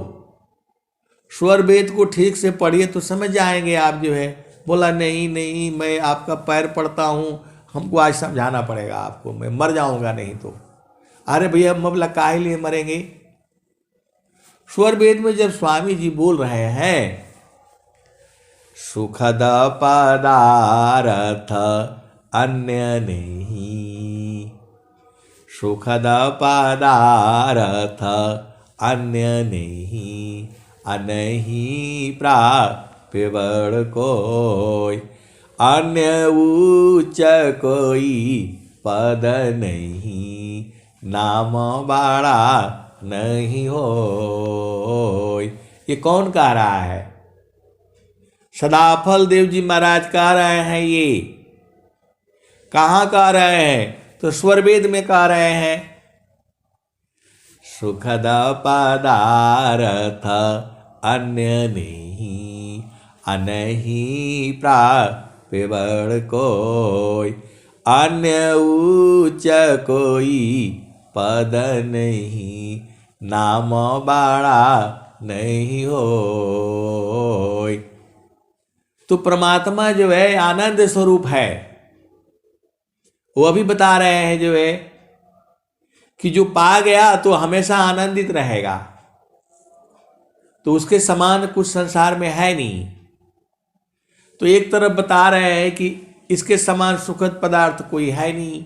स्वर वेद को ठीक से पढ़िए तो समझ जाएंगे आप जो है। बोला नहीं नहीं मैं आपका पैर पड़ता हूं, हमको आज समझाना पड़ेगा आपको, मैं मर जाऊंगा नहीं तो। अरे भैया मबला काहे लिए मरेंगे? स्वर वेद में जब स्वामी जी बोल रहे हैं सुखद पदार्थ अन्य नहीं, सुखद पदार्थ अन्य नहीं, अनहीं प्राप्य बड़ कोई, अन्य उच्च कोई पद नहीं, नाम बड़ा नहीं होय। ये कौन कह रहा है? सदाफल देव जी महाराज कह रहे हैं। ये कहाँ कह रहे हैं? तो स्वर वेद में कह रहे हैं सुखद पदार्थ अन्य नहीं, अनहीं प्राप्य बड़ कोई, अन्य उच्च कोई पद नहीं, नाम बड़ा नहीं होय। तो परमात्मा जो है आनंद स्वरूप है। वो अभी बता रहे हैं जो है कि जो पा गया तो हमेशा आनंदित रहेगा, तो उसके समान कुछ संसार में है नहीं। तो एक तरफ बता रहे हैं कि इसके समान सुखद पदार्थ कोई है नहीं,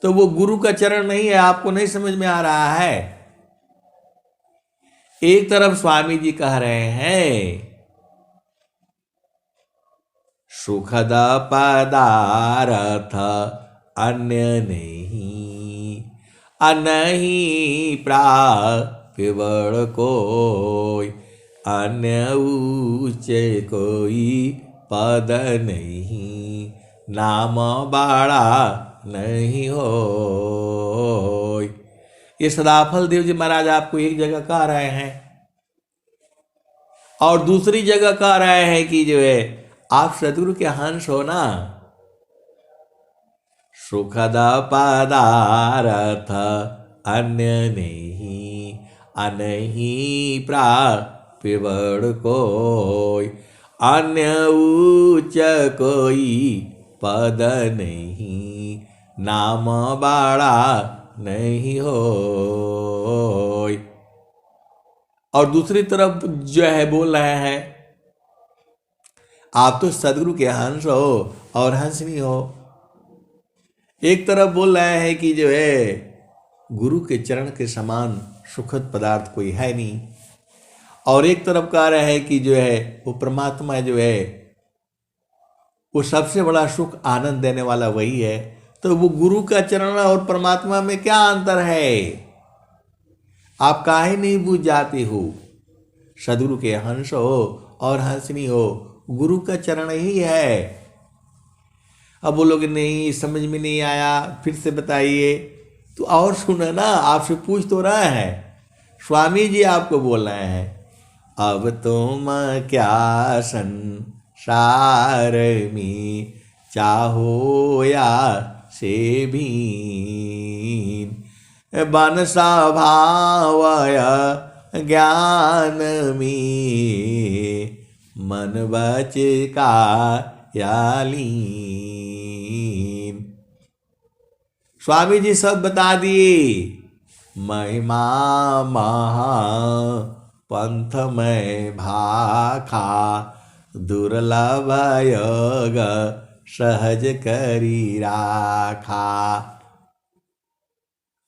तो वो गुरु का चरण नहीं है। आपको नहीं समझ में आ रहा है? एक तरफ स्वामी जी कह रहे हैं सुखद पदार्थ अन्य नहीं, अनहीं प्राप्य बड़ कोई, अन्य उच्च कोई पद नहीं, नाम बड़ा नहीं होय। ये सदाफल देव जी महाराज आपको एक जगह कह रहे हैं और दूसरी जगह कह रहे हैं कि जो है आप सदगुरु के हंस हो ना। सुखद पदार्थ अन्य नहीं, अनहीं प्राप्य बड़ कोई, अन्य उच्च कोई पद नहीं, नाम बड़ा नहीं होय। और दूसरी तरफ जो है बोल रहे हैं आप तो सदगुरु के हंस हो और हंसनी हो। एक तरफ बोल रहे हैं कि जो है गुरु के चरण के समान सुखद पदार्थ कोई है नहीं, और एक तरफ कह रहे हैं कि जो है वो परमात्मा जो है वो सबसे बड़ा सुख आनंद देने वाला वही है। तो वो गुरु का चरण और परमात्मा में क्या अंतर है? आप काहे नहीं बूझ जाते हो? सदगुरु के हंस हो और हंसनी हो, गुरु का चरण ही है। अब बोलोगे नहीं समझ में नहीं आया, फिर से बताइए। तो और सुनो ना, आपसे पूछ तो रहे हैं, स्वामी जी आपको बोल रहे हैं, अब तुम क्या संसार में चाहो या से भीन, बन स्वभावय ज्ञान में मन बच का यालीन। स्वामी जी सब बता दिए, महिमा महा पंथ में भाखा, दुर्लभ योग सहज करी राखा।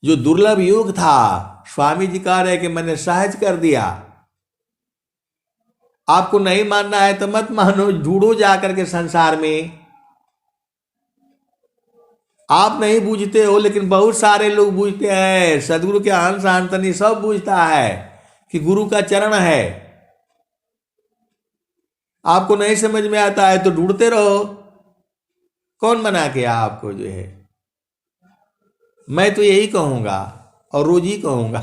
जो दुर्लभ योग था, स्वामी जी कह रहे कि मैंने सहज कर दिया। आपको नहीं मानना है तो मत मानो, ढूंढो जाकर के संसार में। आप नहीं बूझते हो, लेकिन बहुत सारे लोग बूझते हैं। सदगुरु के अंश अंतनी सब बूझता है कि गुरु का चरण है। आपको नहीं समझ में आता है तो ढूंढते रहो। कौन मना किया आपको जो है? मैं तो यही कहूंगा और रोज ही कहूंगा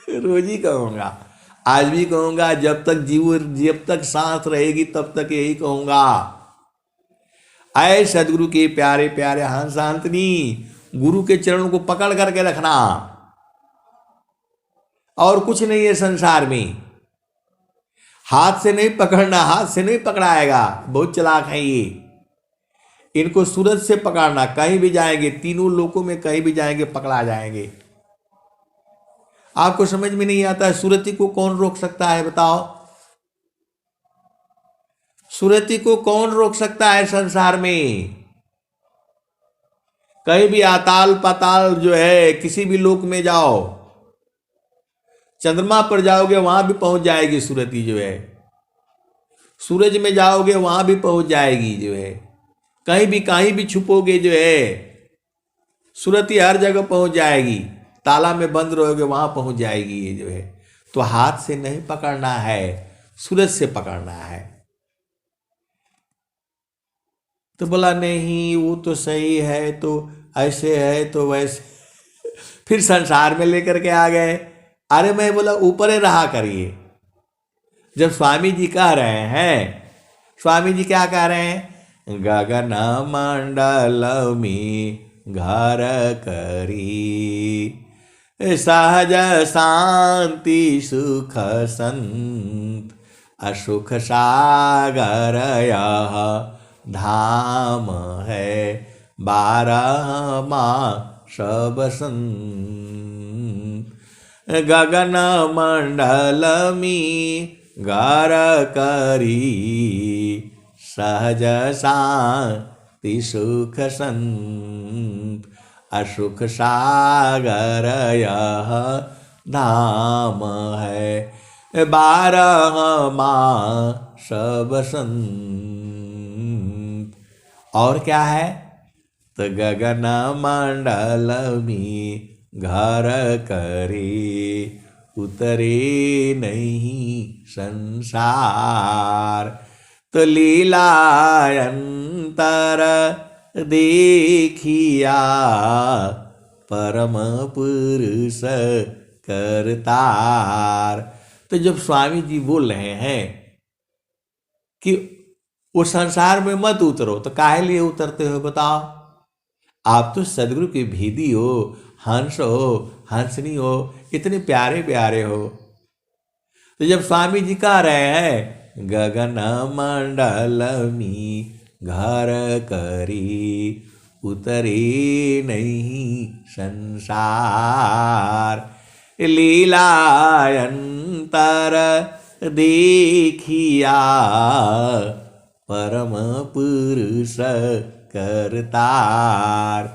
रोज ही कहूंगा, आज भी कहूंगा, जब तक सांस रहेगी तब तक यही कहूंगा। आए सदगुरु के प्यारे प्यारे हंस अंतनी, गुरु के चरणों को पकड़ करके रखना। और कुछ नहीं है संसार में। हाथ से नहीं पकड़ना, हाथ से नहीं पकड़ाएगा, बहुत चालाक है ये। इनको सूरज से पकड़ना, कहीं भी जाएंगे, तीनों लोकों में कहीं भी जाएंगे पकड़ा जाएंगे। आपको समझ में नहीं आता है, सुरति को कौन रोक सकता है बताओ? सुरति को कौन रोक सकता है संसार में? कहीं भी आताल पाताल जो है, किसी भी लोक में जाओ, चंद्रमा पर जाओगे वहां भी पहुंच जाएगी सुरति जो है। सूरज में जाओगे वहां भी पहुंच जाएगी जो है। कहीं भी छुपोगे जो है, सुरति हर जगह पहुंच जाएगी। ताला में बंद रहोगे वहां पहुंच जाएगी ये जो है। तो हाथ से नहीं पकड़ना है, सूरज से पकड़ना है। तो बोला नहीं वो तो सही है, तो ऐसे है तो वैसे फिर संसार में लेकर के आ गए। अरे मैं बोला ऊपर ही रहा करिए। जब स्वामी जी कह रहे हैं, स्वामी जी क्या कह रहे हैं? गगन मंडल में घर करी, सहज शांति सुख संत, असुख सागर यह धाम है, 12 मास बसंत। गगन मंडल में घर करी, सहज शांति सुख संत, असुख सागर यह धाम है, 12 मास बसंत। और क्या है? तो गगन मंडल में घर करे, उतरे नहीं संसार। तो लीलायंतर देखिया, परम पुरुष करतार। तो जब स्वामी जी बोल रहे हैं कि वो संसार में मत उतरो, तो काहे लिए उतरते हो बताओ? आप तो सदगुरु के भेदी हो, हंस हो, हंसनी हो, इतने प्यारे प्यारे हो। तो जब स्वामी जी कह रहे हैं गगन मंडल में घर करी, उतरे नहीं संसार। लीलायंतर देखिया, परम पुरुष करतार।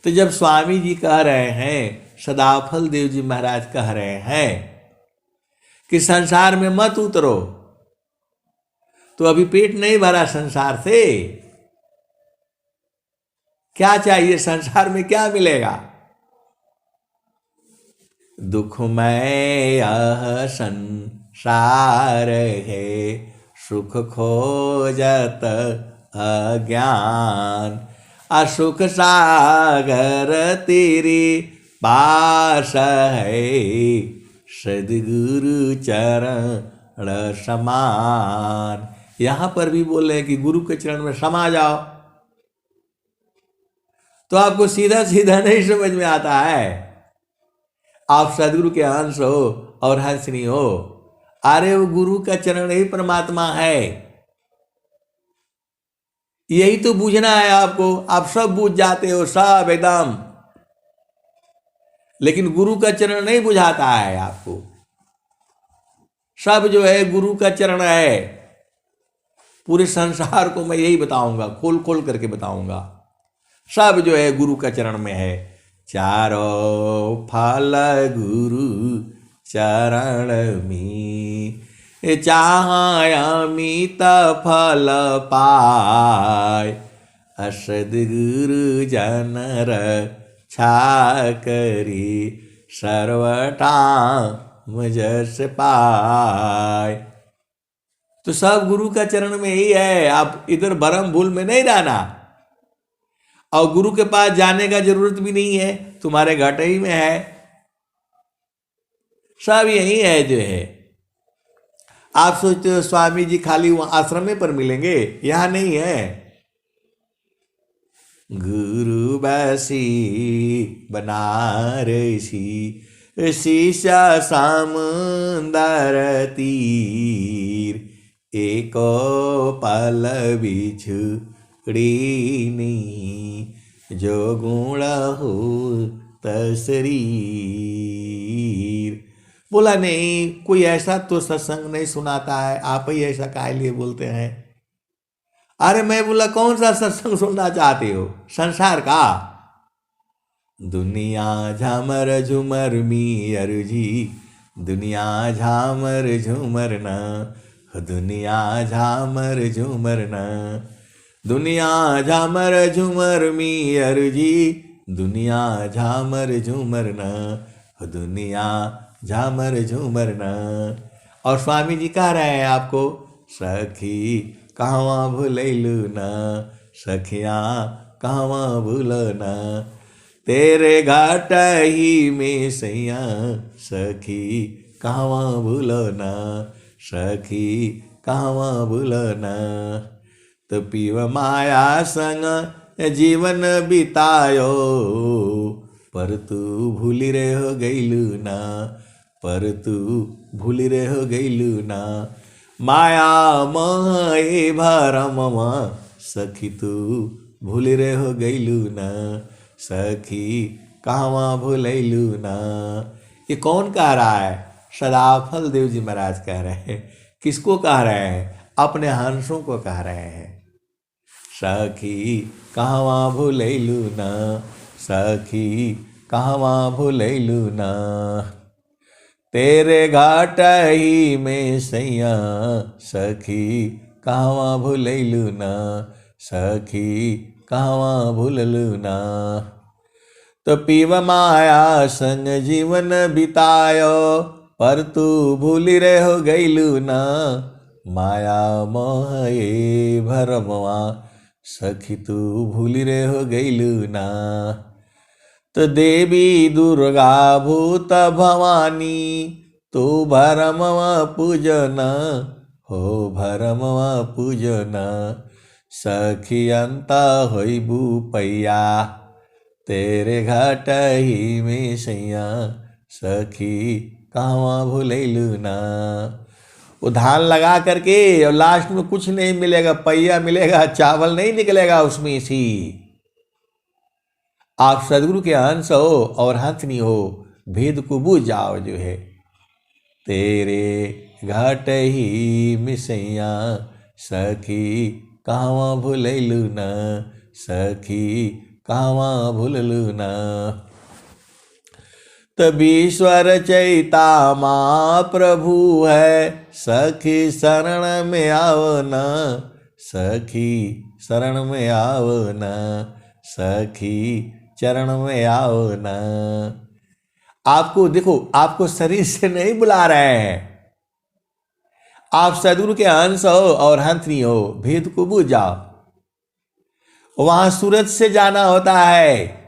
तो जब स्वामी जी कह रहे हैं, सदाफल देव जी महाराज कह रहे हैं कि संसार में मत उतरो, तो अभी पेट नहीं भरा संसार से। क्या चाहिए? संसार में क्या मिलेगा? दुखमय यह संसार है, सुख खोजत अज्ञान। अशोक सागर तेरे पास है, सदगुरु चरण समान। यहां पर भी बोल रहे हैं कि गुरु के चरण में समा जाओ। तो आपको सीधा सीधा नहीं समझ में आता है। आप सदगुरु के अंश हो और हंसनी हो। अरे वो गुरु का चरण ही परमात्मा है। यही तो बूझना है आपको। आप सब बूझ जाते हो, सब एकदम, लेकिन गुरु का चरण नहीं बुझाता है आपको। सब जो है गुरु का चरण है। पूरे संसार को मैं यही बताऊंगा, खोल खोल करके बताऊंगा। सब जो है गुरु का चरण में है। चारों फल गुरु चरण में, चाहमित फल पाय, असदगुरु जन रक्षा करी, सर्वटा मुझस पाय। तो सब गुरु का चरण में ही है। आप इधर भरम भूल में नहीं रहना। और गुरु के पास जाने का जरूरत भी नहीं है, तुम्हारे घट ही में है। सब यही है जो है। आप सोचते हो स्वामी जी खाली वहां आश्रम पर मिलेंगे, यहां नहीं है। गुरु बसी बनारसी, शीशा समुंदर तीर, एको पल बिछुड़ी नहीं, जो गुण हो तशरीर। बोला नहीं, कोई ऐसा तो सत्संग नहीं सुनाता है, आप ही ऐसा काहे लिए बोलते हैं। अरे मैं बोला कौन सा सत्संग सुनना चाहते हो, संसार का? दुनिया झामर झूमर मी अरुजी, दुनिया झामर झूमर न, दुनिया झामर झूमर न, दुनिया झामर झूमर मी अरुजी, दुनिया झामर झूमर न, दुनिया झामर झूमर न। और स्वामी जी कह रहे हैं आपको, सखी कहवा भूलैलू न, सखिया कहवा भूल न, तेरे घाट ही में सैया, सखी कहवा भूल न, सखी कहवा भूल न। तो पीव माया संग जीवन बितायो, पर तू भूली रे हो गईलू ना, पर तू भूली रे हो गईलू ना। माया मोह भरमवा, सखी तू भूली रे हो गईलू ना, सखी कहवा भूलैलू ना। ये कौन कह रहा है? सदाफल देव जी महाराज कह रहे हैं। किसको कह रहे हैं? अपने हंसों को कह रहे हैं। सखी कहवा भूलैलू ना, सखी कहवा भूलैलू ना, तेरे घाट ही में सैया, सखी कहवा भूलैलू ना, सखी कहवा भूललू ना। तो पीव माया संग जीवन बितायो, पर तू भूली रे हो गईलू ना, माया मोह ये भरमवा, सखी तू भूली रे हो गईलू ना। तो देवी दुर्गा भूत भवानी, तू भरमवा पूजना, हो भरमवा पूजना, सखी अंता होइबू पैया, तेरे घाट ही में सैया, सखी कहवा भूलैलू ना। वो धान लगा करके और लास्ट में कुछ नहीं मिलेगा, पैया मिलेगा, चावल नहीं निकलेगा उसमें सी। आप सदगुरु के अंश हो और हंसनी हो, भेद को बूझ जाओ जो है। तेरे घाट ही में सैया, सखी कहवा भूलैलू ना, सखी कहवा भूललू ना। तब ईश्वर चैता माँ प्रभु है, सखी शरण में आओ न, सखी शरण में आओ न, सखी चरण में आओ न। आपको देखो, आपको शरीर से नहीं बुला रहे हैं। आप सदगुरु के अंश हो और हंसनी हो, भेद को बूझ जाओ। वहां सूरज से जाना होता है,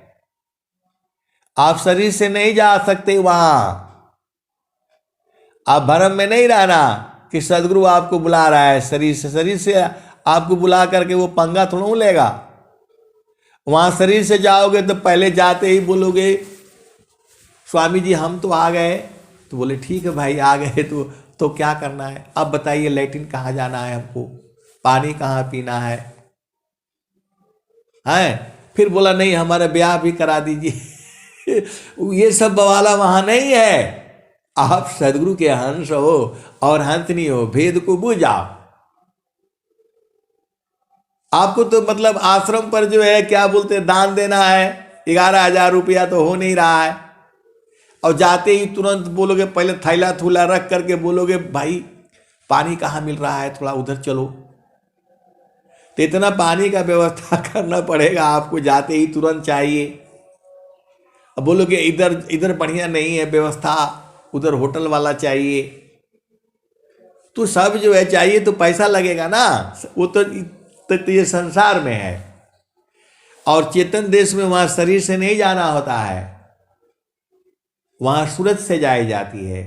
आप शरीर से नहीं जा सकते वहां। आप भ्रम में नहीं रहना कि सदगुरु आपको बुला रहा है शरीर से। शरीर से आपको बुला करके वो पंगा थोड़ा लेगा। वहां शरीर से जाओगे तो पहले जाते ही बोलोगे स्वामी जी हम तो आ गए। तो बोले ठीक है भाई आ गए तो क्या करना है, अब बताइए लैट्रिन कहाँ जाना है, हमको पानी कहाँ पीना है। फिर बोला नहीं हमारा ब्याह भी करा दीजिए। ये सब बवाला वहां नहीं है। आप सदगुरु के हंस हो और हंसनी हो, भेद को बुझ जाओ। आपको तो मतलब आश्रम पर जो है क्या बोलते हैं दान देना है, 11,000 रुपया तो हो नहीं रहा है। और जाते ही तुरंत बोलोगे, पहले थैला थूला रख करके बोलोगे भाई पानी कहाँ मिल रहा है, थोड़ा उधर चलो। तो इतना पानी का व्यवस्था करना पड़ेगा आपको, जाते ही तुरंत चाहिए। अब बोलोगे इधर इधर बढ़िया नहीं है व्यवस्था, उधर होटल वाला चाहिए। तो सब जो है चाहिए तो पैसा लगेगा ना, वो तो ये संसार में है। और चेतन देश में वहां शरीर से नहीं जाना होता है, वहां सूरज से जाई जाती है।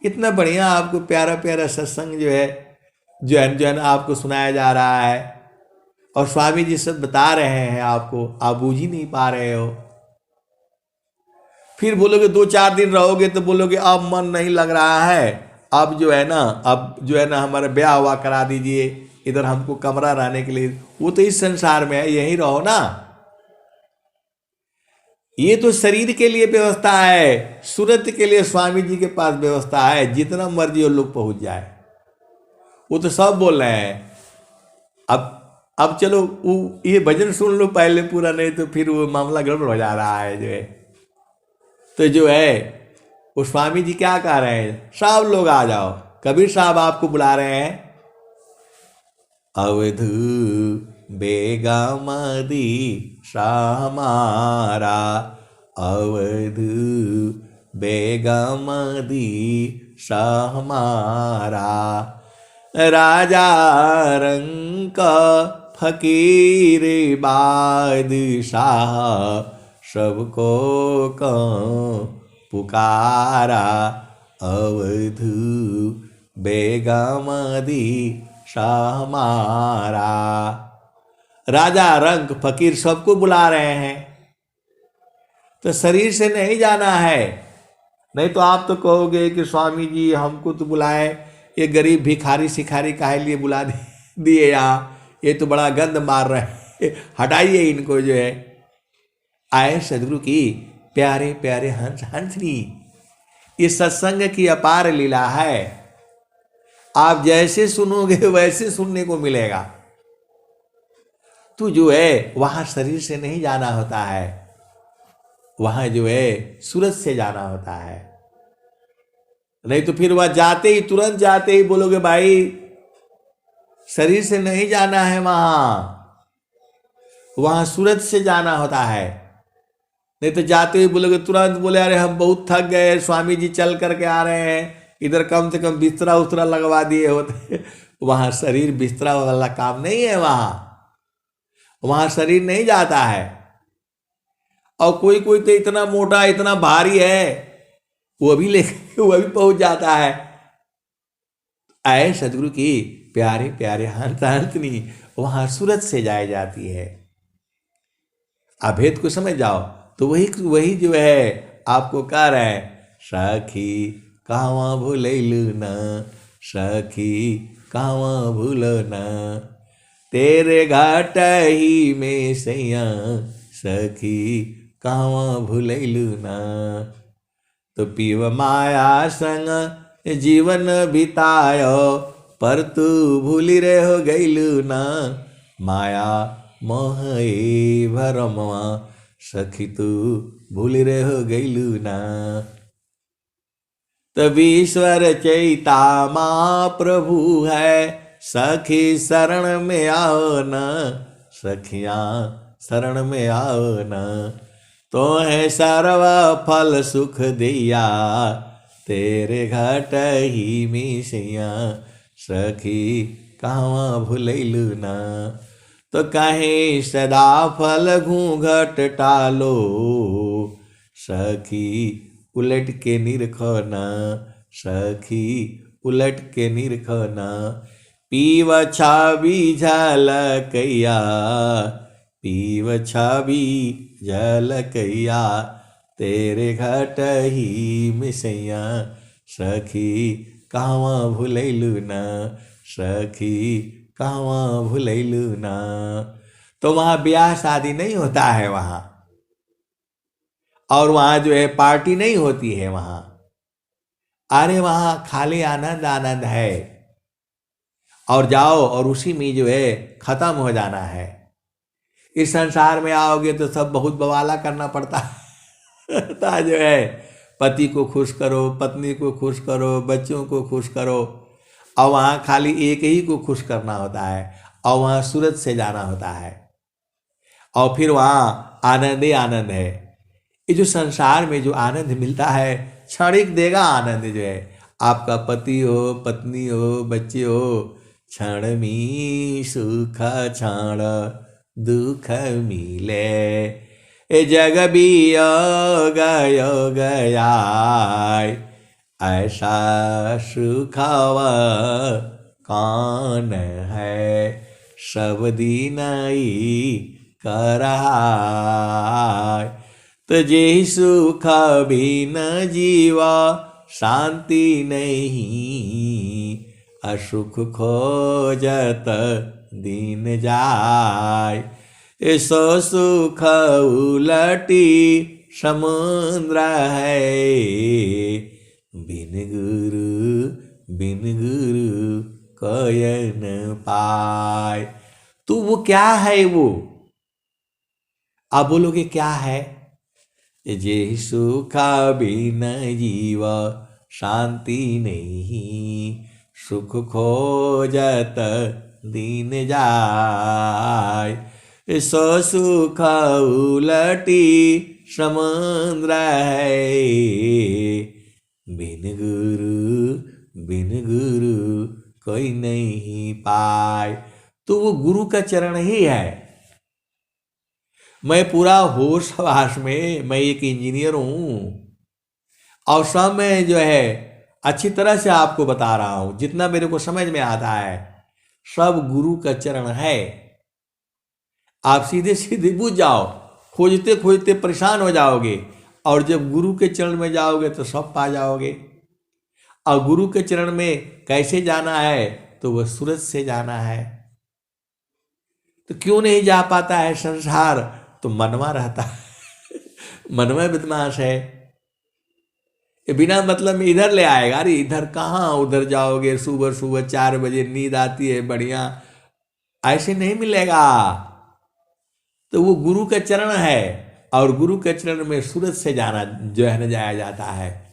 इतना बढ़िया आपको प्यारा प्यारा सत्संग जो है आपको सुनाया जा रहा है, और स्वामी जी सब बता रहे हैं आपको, आप बूझ ही नहीं पा रहे हो। फिर बोलोगे 2-4 दिन रहोगे तो बोलोगे अब मन नहीं लग रहा है, अब जो है ना हमारा ब्याह हुआ करा दीजिए, इधर हमको कमरा रहने के लिए। वो तो इस संसार में है, यहीं रहो ना। ये तो शरीर के लिए व्यवस्था है, सूरत के लिए स्वामी जी के पास व्यवस्था है, जितना मर्जी वो लोग पहुंच जाए। वो तो सब बोल रहे हैं। अब चलो ये भजन सुन लो पहले पूरा, नहीं तो फिर वो मामला गड़बड़ हो जा रहा है जो है। तो जो है वो स्वामी जी क्या कह रहे हैं, सब लोग आ जाओ, कबीर साहब आपको बुला रहे हैं। अवधू बेगमदी हमारा, अवधू बेगमदी हमारा, राजा रंक फकीर बादशाह, सबको पुकारा, अवधू बेगमदी हमारा। राजा रंक फकीर सबको बुला रहे हैं। तो शरीर से नहीं जाना है, नहीं तो आप तो कहोगे कि स्वामी जी हमको तो बुलाए, ये गरीब भिखारी सिखारी काहे लिए बुला दिए यहाँ, ये तो बड़ा गंद मार रहे हैं, हटाइए इनको जो है। आए सदगुरु की प्यारे प्यारे हंसनी, ये सत्संग की अपार लीला है। आप जैसे सुनोगे वैसे सुनने को मिलेगा। तो जो है वहां शरीर से नहीं जाना होता है, वहां जो है सूरज से जाना होता है। नहीं तो फिर वह जाते ही तुरंत जाते ही बोलोगे भाई शरीर से नहीं जाना है, वहां सूरज से जाना होता है। नहीं तो जाते ही बोलोगे तुरंत बोले अरे हम बहुत थक गए, स्वामी जी चल करके आ रहे हैं, इधर कम से कम बिस्तरा उस्तरा लगवा दिए होते। वहां शरीर बिस्तरा वाला काम नहीं है, वहां शरीर नहीं जाता है। और कोई कोई तो इतना मोटा इतना भारी है, वो भी पहुंच जाता है। आए सदगुरु की प्यारे प्यारे हंसनी, वहां सूरज से जाई जाती है। अभेद को समझ जाओ तो वही जो है आपको कह रहे हैं, सखी कहवा भूलैलू न, सखी कहवा भूल न, तेरे घाट ही में सैया, सखी कहवा भूलैलू न। तो पीव माया संग जीवन बितायो, पर तू भूली रहो गैलू न, माया मोह भरमवा, सखी तू भूली रहो गैलू न। तब ईश्वर चैता माँ प्रभु है, सखी शरण में आओ न, सखियाँ शरण में आओ न। तो है सर्व फल सुख दिया, तेरे घाट ही मिसिया, सखी कहवा भूलैलू न। तो कहीं सदा फल घूंघट टालो, सखी उलट के निरखना, सखी उलट के निरखना। पीव छाबी झलकैया, पीव छाबी झलकैया, तेरे घट ही मिसैया, सखी कहवा भुलैलू ना, सखी कहवा भुलैलू ना। तो वहाँ ब्याह शादी नहीं होता है वहाँ, और वहाँ जो है पार्टी नहीं होती है वहाँ। अरे वहाँ खाली आनंद आनंद है, और जाओ और उसी में जो है खत्म हो जाना है। इस संसार में आओगे तो सब बहुत बवाला करना पड़ता है जो है, पति को खुश करो, पत्नी को खुश करो, बच्चों को खुश करो, और वहाँ खाली एक ही को खुश करना होता है, और वहाँ सूरत से जाना होता है, और फिर वहाँ आनंद ही आनंद है। ये जो संसार में जो आनंद मिलता है, क्षणिक देगा आनंद जो है। आपका पति हो, पत्नी हो, बच्चे हो, क्षण में सुख क्षण दुख मिले, ए जग भी गयो गया, ऐसा सुखवा कौन है, सब दिन ही करहा। तो जे सुख बिन जीवा शांति नहीं, असुख खोजत दिन जाय, सो सुख उलटी समुद्र है, बिन गुरु कोय न पाय। तो वो क्या है वो? आप बोलोगे क्या है? जे सुख बिन जीव शांति नहीं, सुख खोजत दिन जाय, सो सुख उलटी समुद्र है, बिन गुरु कोई नहीं पाए। तो वो गुरु का चरण ही है। मैं पूरा होश हवास में, मैं एक इंजीनियर हूं, और सब में जो है अच्छी तरह से आपको बता रहा हूं, जितना मेरे को समझ में आता है, सब गुरु का चरण है। आप सीधे सीधे बुझ जाओ, खोजते खोजते परेशान हो जाओगे, और जब गुरु के चरण में जाओगे तो सब पा जाओगे। और गुरु के चरण में कैसे जाना है? तो वह सूरज से जाना है। तो क्यों नहीं जा पाता है संसार? तो मनवा रहता है मनवा बदमाश है, ये बिना मतलब में इधर ले आएगा। अरे इधर कहाँ, उधर जाओगे, सुबह सुबह 4 बजे नींद आती है बढ़िया, ऐसे नहीं मिलेगा। तो वो गुरु का चरण है, और गुरु के चरण में सूरज से जाना जो है न जाया जाता है।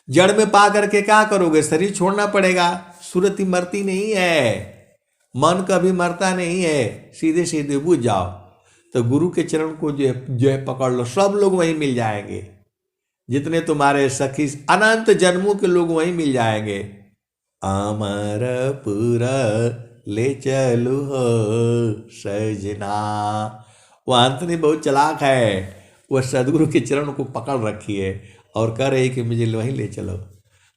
जड़ में पा करके क्या करोगे? शरीर छोड़ना पड़ेगा। सूरत ही मरती नहीं है, मन कभी मरता नहीं है, सीधे सीधे बुझ जाओ। तो गुरु के चरण को जो है पकड़ लो, सब लोग वहीं मिल जाएंगे। जितने तुम्हारे सखी अनंत जन्मों के लोग वहीं मिल जाएंगे। अमरपुरा ले चलो हो सजना। वो अंतनी बहुत चालाक है, वह सदगुरु के चरण को पकड़ रखी है और कह रही कि मुझे वहीं ले चलो।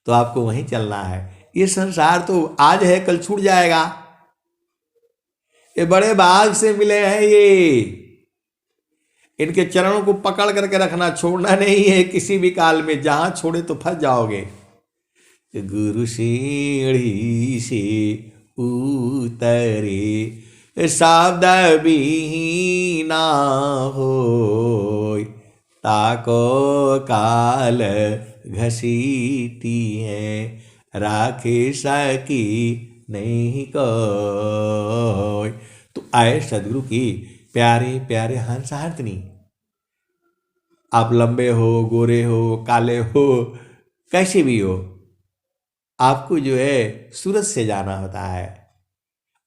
तो आपको वहीं चलना है। ये संसार तो आज है कल छूट जाएगा। ये बड़े भाग से मिले हैं ये, इनके चरणों को पकड़ करके रखना, छोड़ना नहीं है किसी भी काल में। जहां छोड़े तो फंस जाओगे। गुरु सीढ़ी से उतरे शब्द विहीना होय, ताको काल घसीटी है, राखे सकी नहीं कोय। तो आए सदगुरु की प्यारे प्यारे हंसार्थिनी। आप लंबे हो, गोरे हो, काले हो, कैसे भी हो, आपको जो है सूरज से जाना होता है,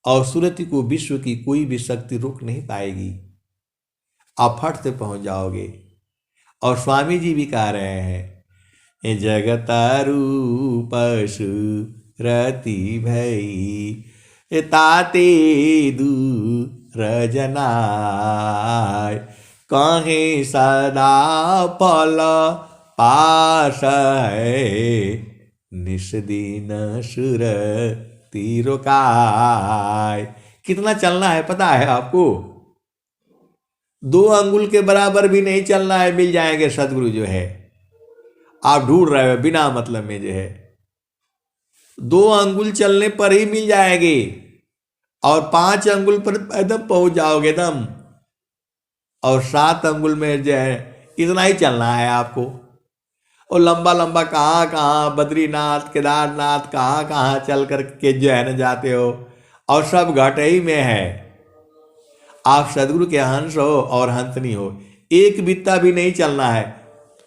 और सूरज को विश्व की कोई भी शक्ति रोक नहीं पाएगी। आप फट से पहुंच जाओगे। और स्वामी जी भी कह रहे हैं, जगत रूप रति भई, ताते दूर जनाय, कहीं सदा फल पास है, निस दिन सुर तीरो काय। कितना चलना है पता है आपको? 2 अंगुल के बराबर भी नहीं चलना है, मिल जाएंगे सदगुरु जो है। आप ढूंढ रहे हो बिना मतलब में जो है, 2 अंगुल चलने पर ही मिल जाएंगे, और 5 अंगुल पर एकदम पहुंच जाओगे एकदम, और 7 अंगुल में जो है इतना ही चलना है आपको। और लंबा लंबा कहाँ कहाँ बद्रीनाथ केदारनाथ कहाँ कहाँ चल करके जो है ना जाते हो, और सब घट ही में है। आप सदगुरु के हंस हो और हंसनी हो, एक बित्ता भी नहीं चलना है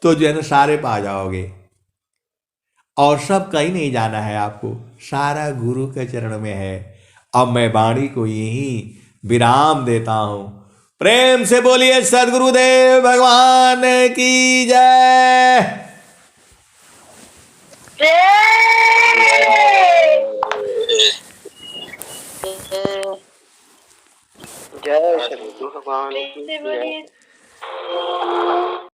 तो जो है ना सारे पा जाओगे। और सब कहीं नहीं जाना है आपको, सारा गुरु के चरण में है। अब मैं वाणी को यही विराम देता हूं। प्रेम से बोलिए सदगुरुदेव भगवान की जय। जय सद्गुरु भगवान की जय।